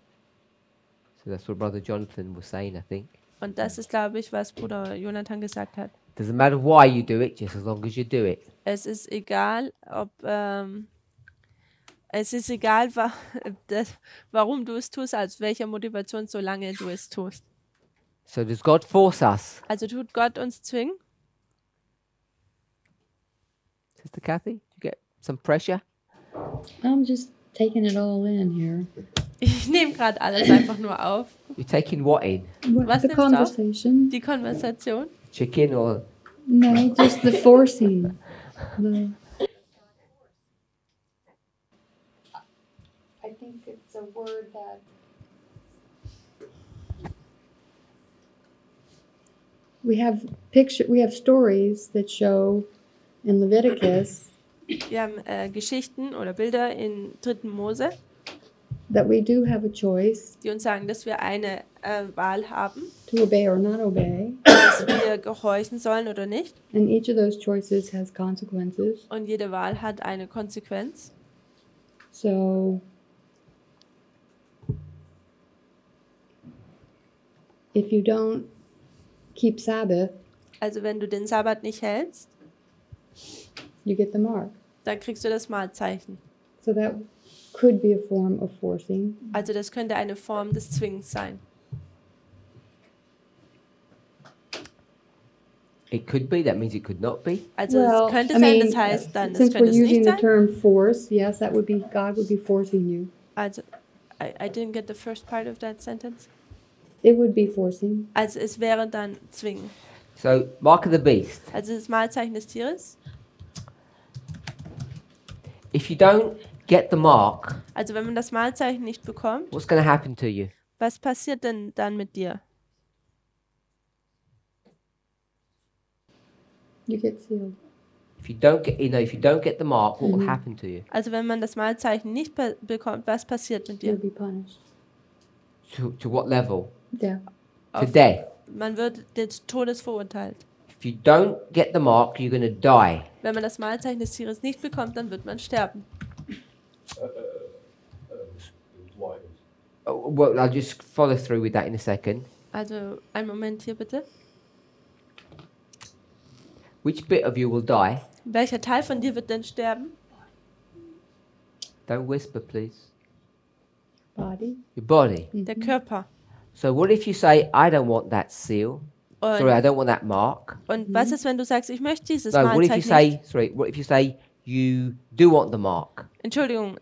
So that's what Brother Jonathan was saying, I think. Und das ist, glaube ich, was Bruder Jonathan gesagt hat. Doesn't matter why you do it, just as long as you do it. Es ist egal, warum du es tust, als welcher Motivation, solange du es tust. So does God force us? Also tut Gott uns zwingen? Sister Kathy, do you get some pressure? I'm just taking it all in here. Ich nehme gerade alles einfach nur auf. You're taking what in? Was The nimmst du auf? conversation? Die Konversation? Chicken or No, just the forcing. I think it's a word that we have stories that show in Leviticus Wir haben Geschichten oder Bilder in 3. Mose, that we do have a choice die uns sagen, dass wir eine Wahl haben, to obey or not obey, dass wir gehorchen sollen oder nicht. and each of those choices has consequences. Und jede Wahl hat eine Konsequenz. So if you don't keep Sabbath, Also wenn du den Sabbat nicht hältst, you get the mark. dann kriegst du das Malzeichen. So that could be a form of forcing. Also das könnte eine Form des Zwingens sein. it could be, that means it could not be. Also es könnte sein, das heißt dann, es since könnte we're es nicht using the sein. term force, yes, that would be, God would be forcing you. Also, I didn't get the first part of that sentence. It would be forcing. Also es wäre dann Zwingen. So, mark of the beast. Also das Malzeichen des Tieres. If you don't get the mark, Also wenn man das Malzeichen nicht bekommt, what's going to happen to you? was passiert denn dann mit dir? You get sealed. If you don't get, if you don't get the mark, what will Mhm. happen to you? Also wenn man das Malzeichen nicht bekommt, was passiert mit You'll dir? be punished. To what level? Death. To Auf- death. Man wird des Todes verurteilt. If you don't get the mark, you're going to die. Wenn man das Malzeichen des Tieres nicht bekommt, dann wird man sterben. Oh, well, I'll just follow through with that in a second. Also einen Moment hier bitte. Which bit of you will die? Welcher Teil von dir wird denn sterben? Don't whisper, please. Body. Your body. Der Körper. So what if you say, I don't want that seal? Sorry, I Und, don't want that mark. und was ist, wenn du sagst, ich möchte dieses No, what if you Malzeichen nicht? say, sorry, what if you say you do want the mark? Entschuldigung,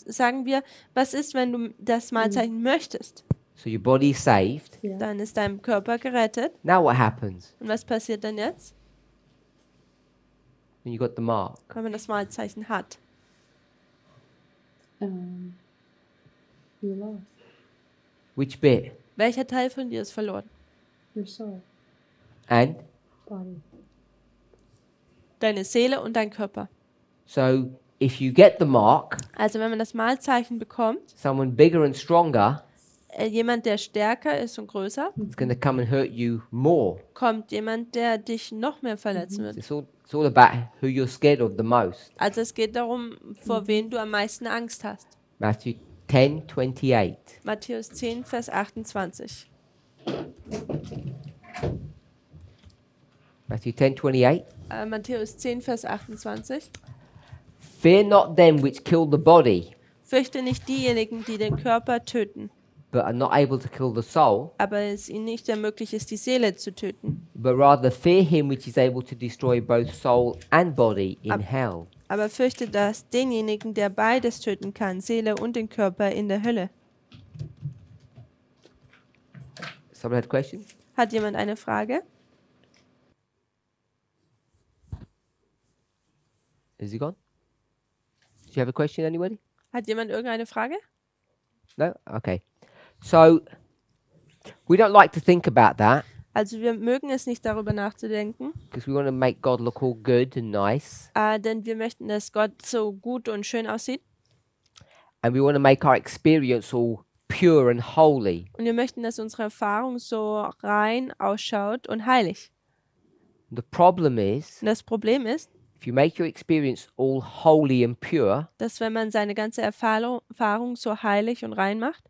sagen wir, was ist, wenn du das Malzeichen möchtest? So your body is saved. Yeah. Dann ist dein Körper gerettet. Now what happens Und was passiert dann jetzt, when you got the mark? wenn man das Malzeichen hat? You lost Which bit? Welcher Teil von dir ist verloren? your soul. And Body. Deine Seele und dein Körper. so if you get the mark, Also wenn man das Malzeichen bekommt, someone bigger and stronger jemand, der stärker ist und größer, is going to come and hurt you more. kommt jemand, der dich noch mehr verletzen wird. It's all about who you're scared of the most. Also es geht darum, vor wen du am meisten Angst hast. Matthew 10:28. Matthäus 10, Vers 28. Matthew 10:28. Matthäus 10, Vers 28. Fear not them which kill the body, Fürchte nicht diejenigen, die den Körper töten, but are not able to kill the soul, aber es ihnen nicht ermöglicht ist, die Seele zu töten. but rather fear him which is able to destroy both soul and body in hell. Aber fürchte das denjenigen, der beides töten kann, Seele und den Körper in der Hölle. Someone had a question? Hat jemand eine Frage? Is he gone? Do you have a question, anybody? Hat jemand irgendeine Frage? No? Okay. So, we don't like to think about that Also wir mögen es nicht, darüber nachzudenken, because we want to make God look all good and nice. denn wir möchten, dass Gott so gut und schön aussieht. And we want to make our experience all pure and holy. Und wir möchten, dass unsere Erfahrung so rein ausschaut und heilig. The problem is, Und das Problem ist, if you make your experience all holy and pure, dass wenn man seine ganze Erfahrung so heilig und rein macht,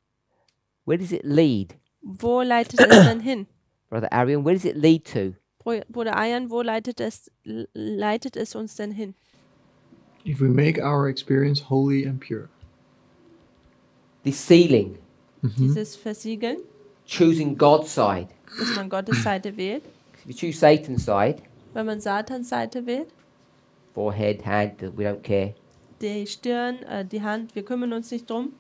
where does it lead? wo leitet es denn hin? Brother Arian, where does it lead to? Bruder Ayan, wo leitet es uns denn hin? If we make our experience holy and pure, This sealing, Dieses Versiegeln, choosing God's side. dass man Gottes Seite wählt. If you choose Satan's side, Wenn man Satans Seite wählt, forehead, hand, we don't care. die Stirn, die Hand, wir kümmern uns nicht drum.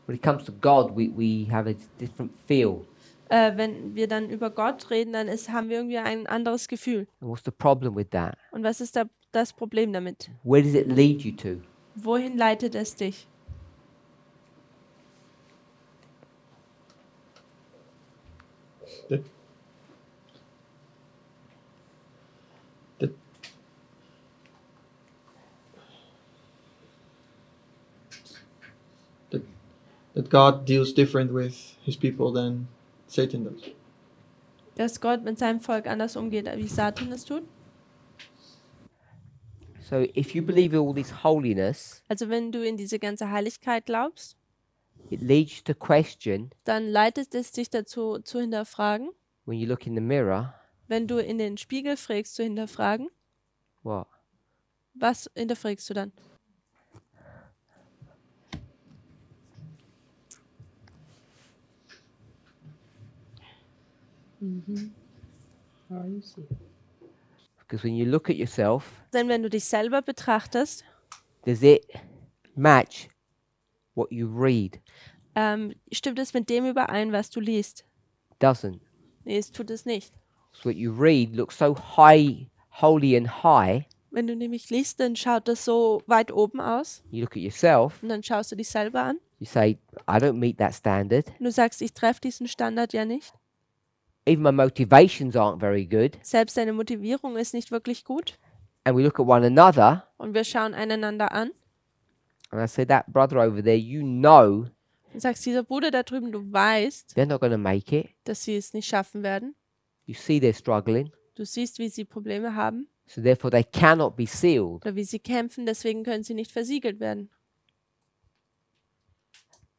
When it comes to God, we have a different feel. Wenn wir dann über Gott reden, dann haben wir irgendwie ein anderes Gefühl. And what's the problem with that? Und was ist da das Problem damit? Where does it lead you to? Wohin leitet es dich? that God deals different with his people than Satan does. Dass Gott mit seinem Volk anders umgeht, wie Satan es tut? So if you believe in all this holiness, Also wenn du in diese ganze Heiligkeit glaubst, it leads you to question dann leitet es dich dazu, zu hinterfragen. when you look in the mirror, Wenn du in den Spiegel fragst, zu hinterfragen, what? was hinterfragst du dann? How are you sealed? Because when you look at yourself, Denn wenn du dich selber betrachtest, does it match what you read? stimmt es mit dem überein, was du liest? Doesn't. Nee, es tut es nicht. So what you read looks so high, holy and high, Wenn du nämlich liest, dann schaut das so weit oben aus. You look at yourself, Und dann schaust du dich selber an. you say, I don't meet that standard. Und du sagst, ich treffe diesen Standard ja nicht. Even my motivations aren't very good. Selbst deine Motivierung ist nicht wirklich gut. And we look at one another, Und wir schauen einander an. and I say, that brother over there, you know Und sagst, dieser Bruder da drüben, du weißt, they're not going to make it. dass sie es nicht schaffen werden. You see they're struggling. Du siehst, wie sie Probleme haben So therefore they cannot be sealed. oder wie sie kämpfen, deswegen können sie nicht versiegelt werden.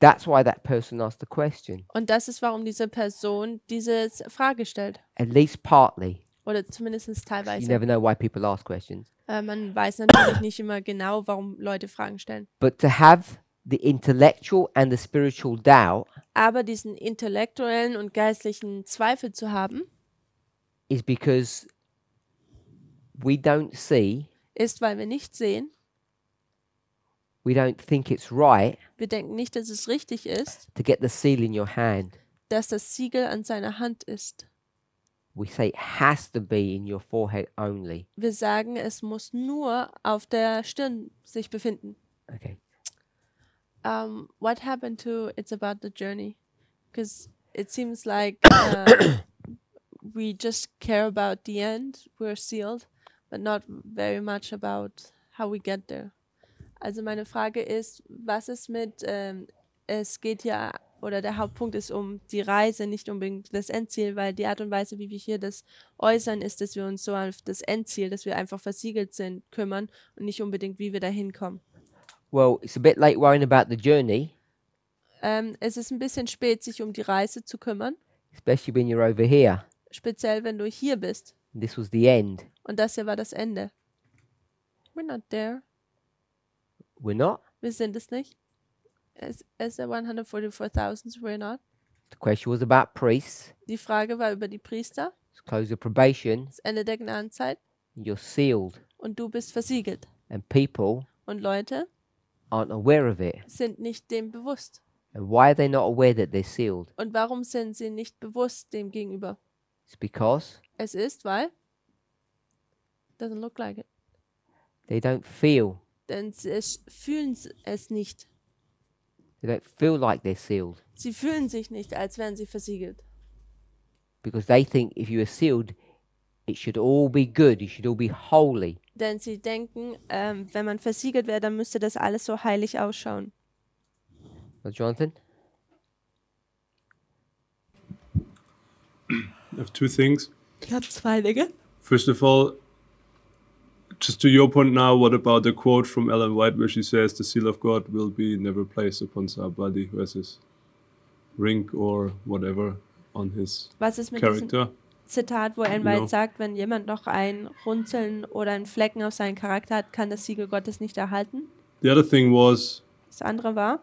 That's why that person asked the question, Und das ist, warum diese Person diese Frage stellt. at least partly. Oder zumindest You teilweise. never know why people ask questions. Man weiß natürlich nicht immer genau, warum Leute Fragen stellen. But to have the intellectual and the spiritual doubt Aber diesen intellektuellen und geistlichen Zweifel zu haben, is because we don't see, ist, weil wir nicht sehen, we don't think it's right wir denken nicht, dass es richtig ist, to get the seal in your hand. dass das Siegel an seiner Hand ist. We say it has to be in your forehead only. Wir sagen, es muss nur auf der Stirn sich befinden. Okay. What happened to It's About the Journey? Because it seems like we just care about the end, we're sealed, but not very much about how we get there. Also meine Frage ist, was ist mit, es geht ja, oder der Hauptpunkt ist um die Reise, nicht unbedingt das Endziel, weil die Art und Weise, wie wir hier das äußern, ist, dass wir uns so auf das Endziel, dass wir einfach versiegelt sind, kümmern und nicht unbedingt, wie wir da hinkommen. Well, it's a bit late worrying about the journey, Es ist ein bisschen spät, sich um die Reise zu kümmern, especially when you're over here. speziell wenn du hier bist. This was the end. Und das hier war das Ende. We're not there. We're not. Wir sind es nicht. As the 144,000, we're not. The question was about priests. Die Frage war über die Priester, It's close of probation. das Ende der Gnadenzeit. You're sealed. Und du bist versiegelt. And people Und Leute aren't aware of it. sind nicht dem bewusst. And why are they not aware that they're sealed? Und warum sind sie nicht bewusst dem gegenüber? It's because Es ist, weil doesn't look like it. they don't feel. Denn sie fühlen es nicht. They don't feel like they're sealed. Sie fühlen sich nicht, als wären sie versiegelt. Because they think if you are sealed, it should all be good. It should all be holy. Denn sie denken, wenn man versiegelt wäre, dann müsste das alles so heilig ausschauen. Well, Jonathan? I have two things. Ich habe zwei Dinge. First of all, just to your point now, what about the quote from Ellen White where she says the seal of God will be never placed upon somebody who has his ring or whatever on his Was ist mit diesem character? Zitat, wo Ellen Genau. White sagt, wenn jemand noch ein Runzeln oder einen Flecken auf seinen Charakter hat, kann das Siegel Gottes nicht erhalten? The other thing was, Das andere war,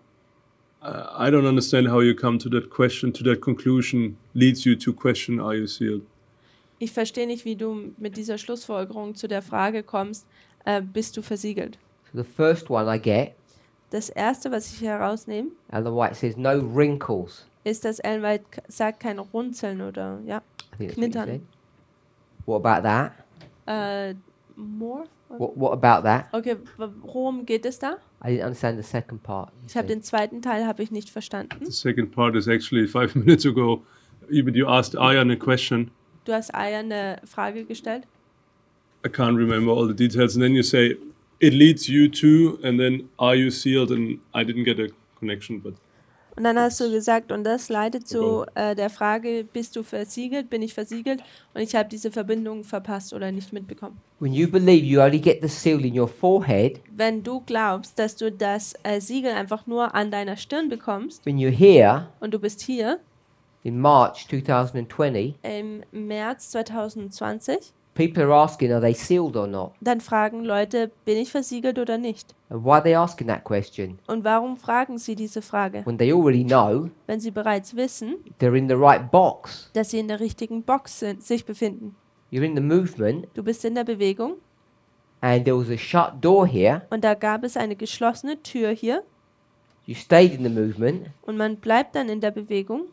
I don't understand how you come to that question, to that conclusion, leads you to question, are you sealed? ich verstehe nicht, wie du mit dieser Schlussfolgerung zu der Frage kommst, bist du versiegelt? So the first one I get, Das erste, was ich hier herausnehme, Ellen White says no wrinkles. ist, dass Ellen White sagt, keine Runzeln oder, ja, I think that's what you Knittern. said. What about that? More? What about that? Okay, worum geht es da? I didn't understand the second part. you Ich habe said. den zweiten Teil habe ich nicht verstanden. The second part is actually 5 minutes ago. Even you asked Ayan a question. Du hast Aya eine Frage gestellt. I can't remember all the details. And then you say, it leads you to, and then are you sealed? And I didn't get a connection, but Und dann hast du gesagt, und das leitet zu der Frage, bist du versiegelt, bin ich versiegelt? Und ich habe diese Verbindung verpasst oder nicht mitbekommen. When you believe you only get the seal in your forehead, Wenn du glaubst, dass du das Siegel einfach nur an deiner Stirn bekommst when you're here und du bist hier in March 2020, im März 2020, people are asking, are they sealed or not? dann fragen Leute, bin ich versiegelt oder nicht? And why are they asking that question? Und warum fragen sie diese Frage? When they already know Wenn sie bereits wissen, they're in the right box. dass sie in der richtigen Box sich befinden. You're in the movement, Du bist in der Bewegung and there was a shut door here. und da gab es eine geschlossene Tür hier You stayed in the movement, und man bleibt dann in der Bewegung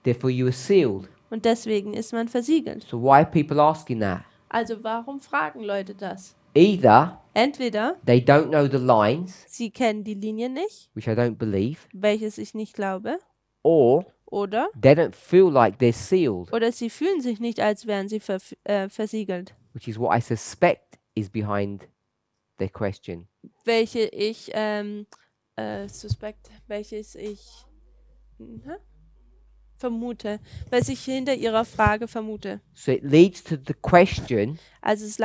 therefore you were sealed. und deswegen ist man versiegelt. So why are people asking that? Also warum fragen Leute das? Either Entweder they don't know the lines, sie kennen die Linien nicht, which I don't believe, welches ich nicht glaube, or oder they don't feel like they're sealed, sie fühlen sich nicht, als wären sie versiegelt. which is what I suspect is behind their question. Welches ich vermute, was ich hinter ihrer Frage vermute. So it leads to the question, Also es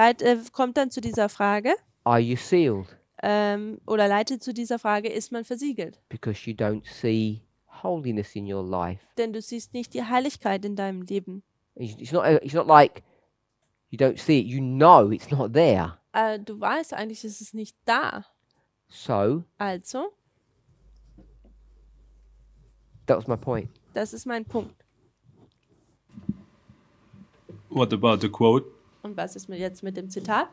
kommt dann zu dieser Frage, are you sealed? oder leitet zu dieser Frage, ist man versiegelt? Because you don't see holiness in your life. Denn du siehst nicht die Heiligkeit in deinem Leben. It's not like you don't see it, you know it's not there. Du weißt eigentlich, ist es nicht da. So, Also, that was my point. das ist mein Punkt. What about the quote? Und was ist jetzt mit dem Zitat?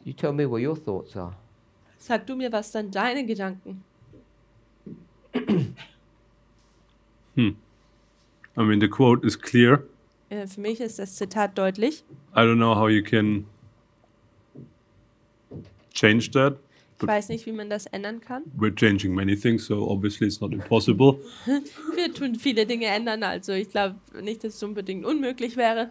You tell me what your thoughts are. Sag du mir, was dann deine Gedanken? I mean, the quote is clear. Für mich ist das Zitat deutlich. I don't know how you can change that. Ich weiß nicht, wie man das ändern kann. We're changing many things, so obviously it's not impossible. Wir tun viele Dinge ändern, also ich glaube nicht, dass es unbedingt unmöglich wäre.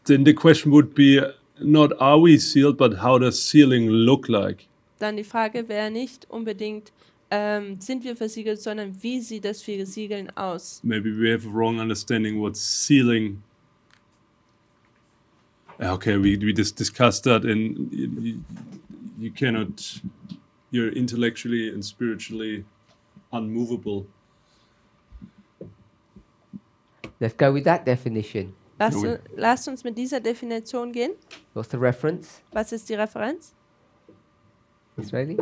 Then the question would be not are we sealed, but how does sealing look like? Dann die Frage wäre nicht unbedingt, sind wir versiegelt, sondern wie sieht das Versiegeln aus? Maybe we have a wrong understanding what sealing. Okay, we just discussed that, and you cannot. You're intellectually and spiritually unmovable. Let's go with that definition. Lasst uns mit dieser Definition gehen. What's the reference? Was ist die Referenz? Israeli?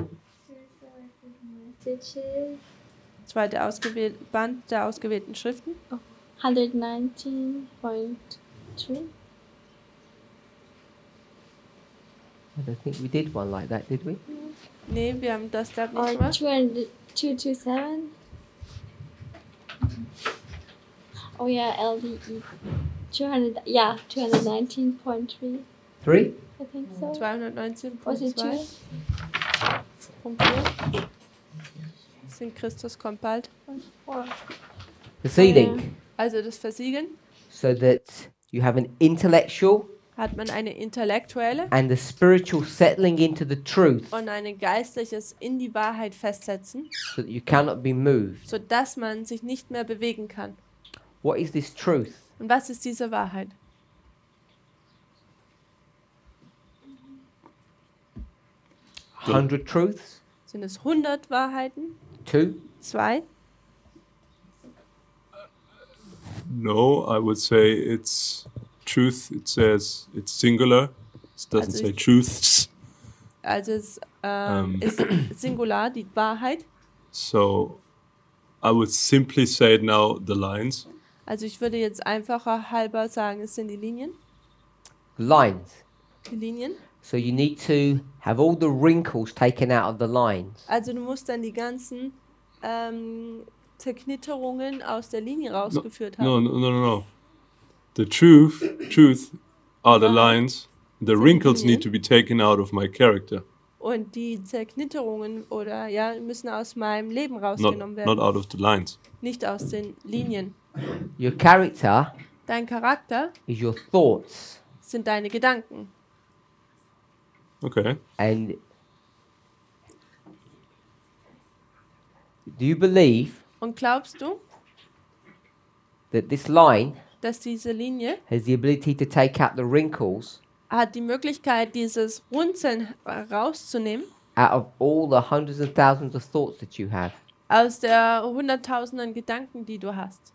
Zweite Band der ausgewählten Schriften. 119.3. I don't think we did one like that, did we? Nee, wir haben das glaube ich Or nicht gemacht. 227. Oh yeah, LDE. 219.3. 3? I think so. 219.2. Was ist two? Punkt 4. Sind Christus kommt bald. The sealing. Also das Versiegeln. So that you have an intellectual Hat man eine intellektuelle and a spiritual settling into the truth und ein geistliches in die Wahrheit festsetzen, so that you cannot be moved. sodass man sich nicht mehr bewegen kann. What is this truth? Und was ist diese Wahrheit? So, 100 truths? Sind es 100 Wahrheiten? 2? 2? No, I would say it's truth. It says it's singular. It doesn't say truths. Also es ist Singular, die Wahrheit. So I would simply say now the lines. Also ich würde jetzt einfacher halber sagen, es sind die Linien. Lines. Die Linien. So you need to have all the wrinkles taken out of the lines. Also du musst dann die ganzen Zerknitterungen aus der Linie rausgeführt haben. No. The truth are the lines. The wrinkles need to be taken out of my character. Und die Zerknitterungen müssen aus meinem Leben rausgenommen werden. Not out of the lines. Nicht aus den Linien. Your character Dein Charakter is your thoughts. sind deine Gedanken. Okay. And do you believe Und glaubst du, that this line dass diese Linie has the ability to take out the wrinkles hat die Möglichkeit, dieses Runzeln rauszunehmen out of all the hundreds and thousands of thoughts that you have? aus der hunderttausenden Gedanken, die du hast?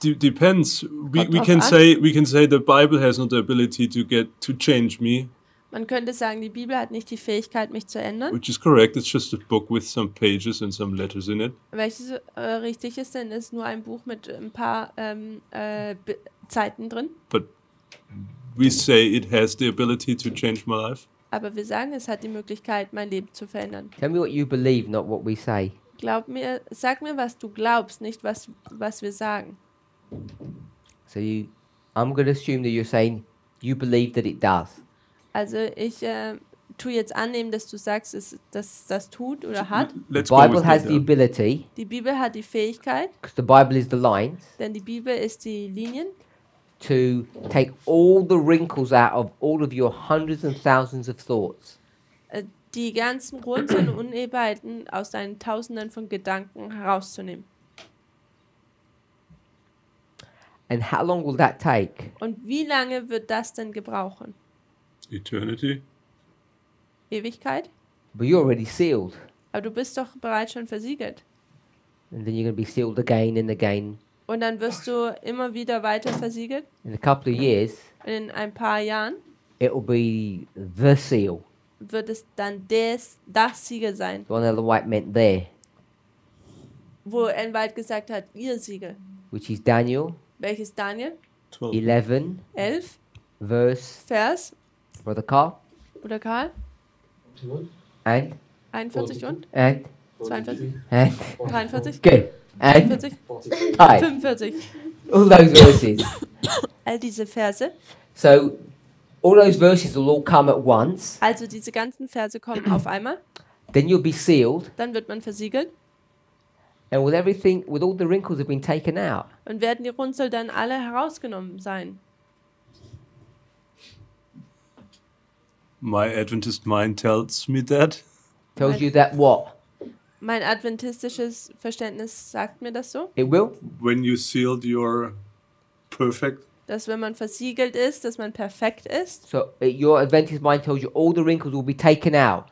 Depends. We can say the Bible has not the ability to change me. Man könnte sagen, die Bibel hat nicht die Fähigkeit, mich zu ändern. Which is correct. It's just a book with some pages and some letters in it. Welches richtig ist, denn es ist nur ein Buch mit ein paar Zeiten drin. But we say it has the ability to change my life. Aber wir sagen, es hat die Möglichkeit, mein Leben zu verändern. Tell me what you believe, not what we say. Sag mir, was du glaubst, nicht was wir sagen. So I'm going to assume that you're saying you believe that it does. Also ich tue jetzt annehmen, dass du sagst, dass es das tut oder hat. The Let's go Bible with has that, the yeah. ability, Die Bibel hat die Fähigkeit, because the Bible is the lines, denn die Bibel ist die Linien, to take all the wrinkles out of all of your hundreds and thousands of thoughts. die ganzen Runzeln und Unebenheiten aus deinen Tausenden von Gedanken herauszunehmen. And how long will that take? Und wie lange wird das denn gebrauchen? Eternity. Ewigkeit? But you're already sealed. Aber du bist doch bereits schon versiegelt. And then you're going to be sealed again and again. Und dann wirst du immer wieder weiter versiegelt. In a couple of years, Und in ein paar Jahren it will be the seal. wird es dann das Siegel sein, The one Ellen White meant there, wo Ellen White gesagt hat, ihr Siegel. which is Daniel Welches Daniel? 12. 11, 11, verse, Vers, Brother Carl, oder Karl? and, 41 und? 42? and, 43? good, and, 44? hi, 45? all those verses. All diese Verse. So, all those verses will all come at once. Also diese ganzen Verse kommen auf einmal. Then you'll be sealed, Dann wird man versiegelt. and with everything, with all the wrinkles have been taken out. Und werden die Runzel dann alle herausgenommen sein. My Adventist mind tells me that. Tells you that what? Mein adventistisches Verständnis sagt mir das so, It will? When you sealed your perfect, dass wenn man versiegelt ist, dass man perfekt ist. So, your Adventist mind tells you all the wrinkles will be taken out.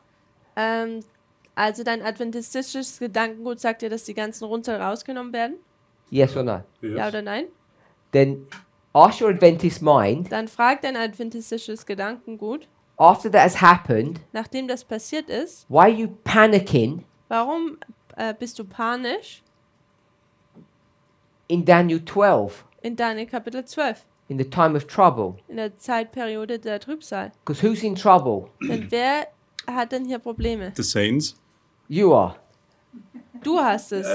Also dein adventistisches Gedankengut sagt dir, dass die ganzen Runzel rausgenommen werden? Yes or no? yes. Ja oder nein? Then ask your Adventist mind, Dann fragt dein adventistisches Gedankengut, after that has happened, nachdem das passiert ist, why are you panicking warum bist du panisch in Daniel 12 in Daniel Kapitel 12, in the time of trouble? in der Zeitperiode der Trübsal? Because who's in trouble? Denn wer hat denn hier Probleme? The saints. You are. Du hast es.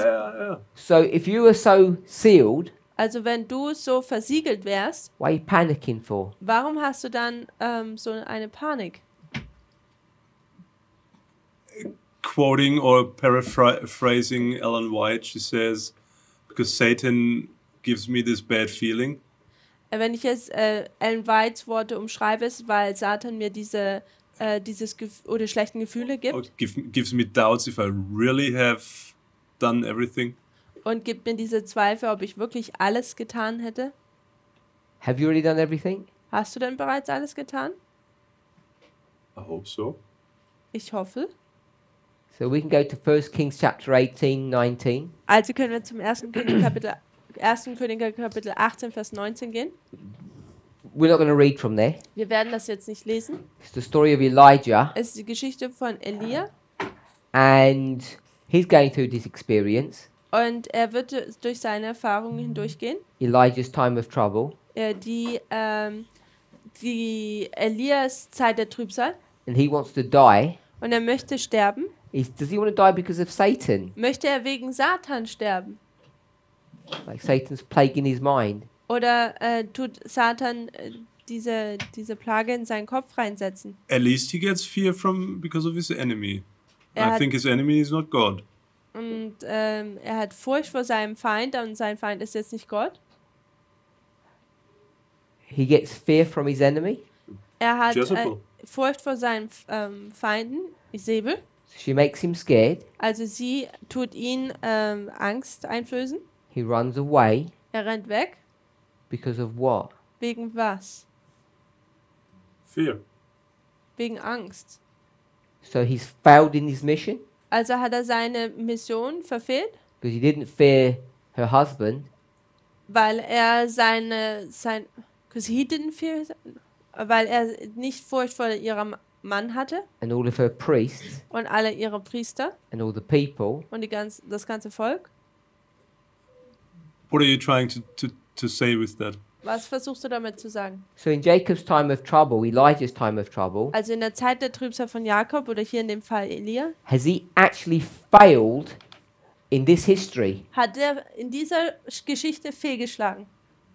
So if you are so sealed, Also wenn du so versiegelt wärst, why are you panicking for? warum hast du dann so eine Panik? Quoting or paraphrasing Ellen White, she says, because Satan gives me this bad feeling. Wenn ich jetzt Ellen Whites Worte umschreibe, ist, weil Satan mir dieses oder schlechten Gefühle Or gibt gives me doubts if I really have done everything. und gibt mir diese Zweifel, ob ich wirklich alles getan hätte. Have you already done everything? Hast du denn bereits alles getan? I hope so. Ich hoffe. So we can go to 1 Kings chapter 18, 19. Also können wir zum 1. Könige Kapitel 18, Vers 19 gehen. We're not going to read from there. Wir werden das jetzt nicht lesen. It's the story of Elijah, Es ist die Geschichte von Elia and he's going through this experience, und er wird durch seine Erfahrungen hindurchgehen. Elijah's time of trouble, Die Elias Zeit der Trübsal and he wants to die. und er möchte sterben. Does he want to die because of Satan? Möchte er wegen Satan sterben? Like Satan's plaguing his mind? Oder tut Satan diese Plage in seinen Kopf reinsetzen? At least he gets fear because of his enemy. Er I hat- think his enemy is not God. Und er hat Furcht vor seinem Feind und sein Feind ist jetzt nicht Gott. He gets fear from his enemy. Er hat Jezebel. Furcht vor seinen Feinden, Isabel. She makes him scared. Also sie tut ihn Angst einflößen. He runs away Er rennt weg. because of what? Wegen was? Fear. Wegen Angst. So he's failed in his mission Also hat er seine Mission verfehlt, because he didn't fear her husband. weil er because he didn't fear, weil er nicht Furcht vor ihrem Mann hatte And all of her priests und alle ihre Priester and all the people. und das ganze Volk. What are you trying to say with that? Was versuchst du damit zu sagen? So in Jacob's time of trouble, Elijah's time of trouble, Also in der Zeit der Trübsal von Jakob oder hier in dem Fall Elia, has he actually failed in this history, Hat er in dieser Geschichte fehlgeschlagen?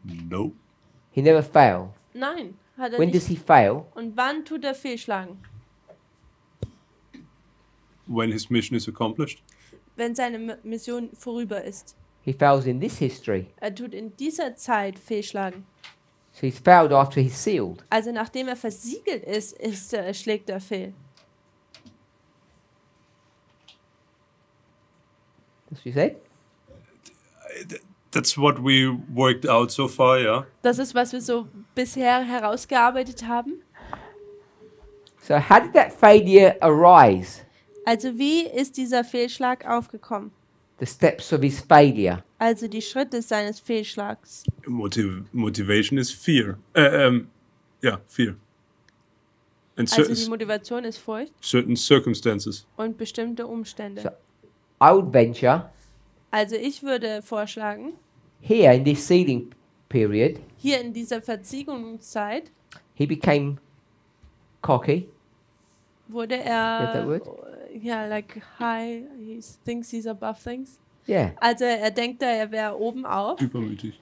No. he never failed. Nein, hat er When does nicht. he fail? Und wann tut er fehlschlagen? When his mission is accomplished. Wenn seine Mission vorüber ist. He fails in this history. Er tut in dieser Zeit fehlschlagen. So he's failed after he's sealed. Also nachdem er versiegelt ist, schlägt er fehl. That's what you said? That's what we worked out so far, yeah. Das ist, was wir so bisher herausgearbeitet haben. So how did that failure arise? Also wie ist dieser Fehlschlag aufgekommen? The steps of his failure. Also die Schritte seines Fehlschlags. Motivation is fear. Yeah, fear. And Also die Motivation ist Furcht certain circumstances. und bestimmte Umstände. So I would venture Also ich würde vorschlagen, here in this sealing period, hier in dieser Versiegelungszeit he became cocky. wurde You have that er, word? ja, like high, he thinks he's above things. Yeah. Also er denkt, er wäre oben auf. Übermütig.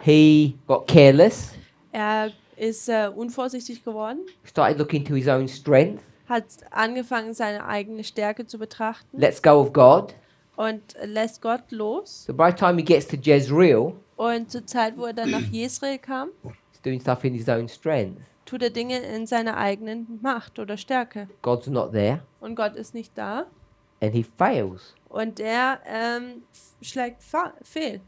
He got careless, Er ist unvorsichtig geworden, started looking to his own strength, hat angefangen, seine eigene Stärke zu betrachten lets go of God. und lässt Gott los. So by the time he gets to Jezreel, Und zur Zeit, wo er dann nach Jezreel kam, he's doing stuff in his own strength. tut er Dinge in seiner eigenen Macht oder Stärke. God's not there, Und Gott ist nicht da. and he fails. Und er schlägt fehl.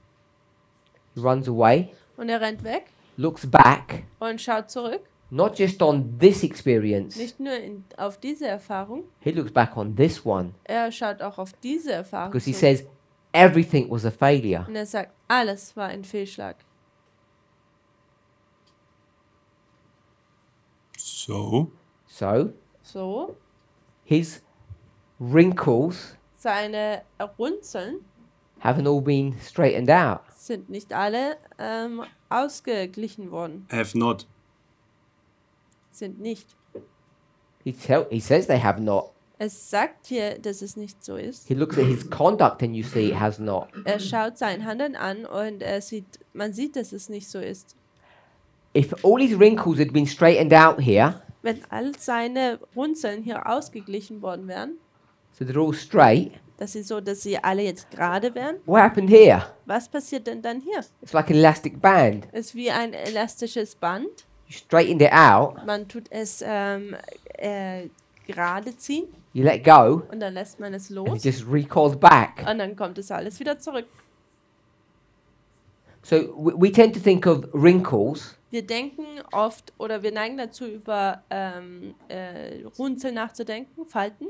He runs away, Und er rennt weg looks back, und schaut zurück. not just on this experience, Nicht nur auf diese Erfahrung, he looks back on this one, er schaut auch auf diese Erfahrung because he zurück. says everything was a failure. Und er sagt, alles war ein Fehlschlag. So, So So, his wrinkles seine Runzeln haven't all been straightened out. sind nicht alle ausgeglichen worden. have not. Sind nicht. He says they have not. Es sagt hier, dass es nicht so ist. He looks at his conduct and you see it has not. Er schaut sein Handeln an und man sieht, dass es nicht so ist. If all his wrinkles had been straightened out here, Wenn all seine Runzeln hier ausgeglichen worden wären, so they're all straight, dass sie alle jetzt gerade wären, what happened here? was passiert denn dann hier? It's like an elastic band. Ist wie ein elastisches Band. You straightened it out, Man tut es gerade ziehen you let go, und dann lässt man es and los it just recoils back. und dann kommt es alles wieder zurück. So we tend to think of wrinkles Wir denken oft oder wir neigen dazu, über Runzeln nachzudenken, Falten,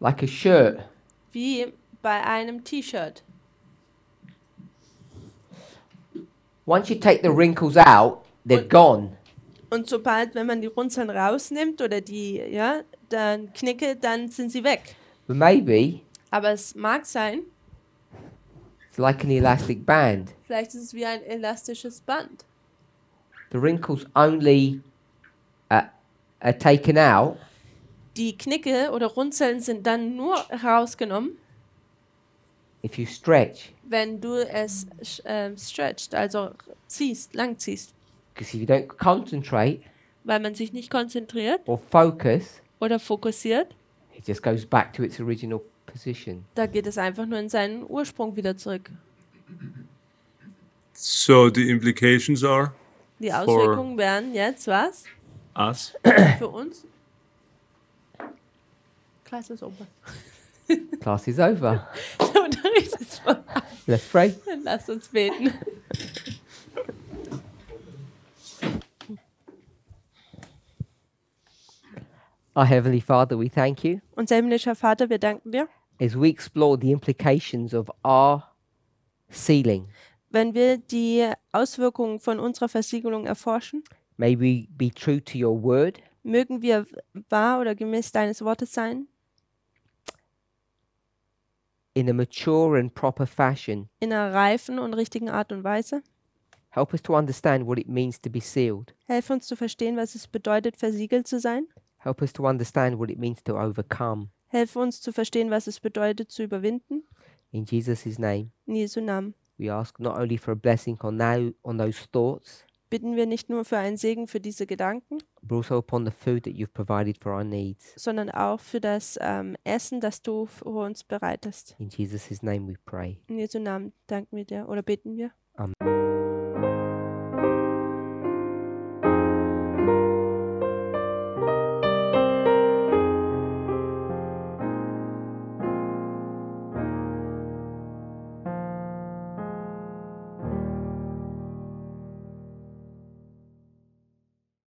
like a shirt. wie bei einem T-Shirt. Once you take the wrinkles out, they're gone. Und sobald, wenn man die Runzeln rausnimmt oder dann Knicke, dann sind sie weg. But maybe Aber es mag sein, it's like an elastic band. vielleicht ist es wie ein elastisches Band. The wrinkles only are taken out Die Knicke oder Runzeln sind dann nur rausgenommen, if you stretch. wenn du es stretchst, also lang ziehst. Because if you don't concentrate Weil man sich nicht konzentriert or focus, oder fokussiert, it just goes back to its original position. da geht es einfach nur in seinen Ursprung wieder zurück. So the implications are Die Auswirkungen wären jetzt was? us. Für uns? Klasse ist oben. Class is over. Der Unterricht ist vorbei. Let's pray. Dann lasst uns beten. Our Heavenly Father, we thank you Unser himmlischer Vater, wir danken dir, as we explore the implications of our sealing. wenn wir die Auswirkungen von unserer Versiegelung erforschen. May we be true to your word. Mögen wir wahr oder gemäß deines Wortes sein, In a mature and proper fashion. in einer reifen und richtigen Art und Weise. Help us to understand what it means to be sealed. Helf uns zu verstehen, was es bedeutet, versiegelt zu sein. Help us to understand what it means to overcome. Helfe uns zu verstehen, was es bedeutet, zu überwinden. In Jesus' name, In Jesu Namen. we ask not only for a blessing on those thoughts, Bitten wir nicht nur für einen Segen für diese Gedanken, but also upon the food that you've provided for our needs. sondern auch für das Essen, das du für uns bereitest. In Jesus' name we pray. In Jesu Namen danken wir dir oder beten wir. Amen.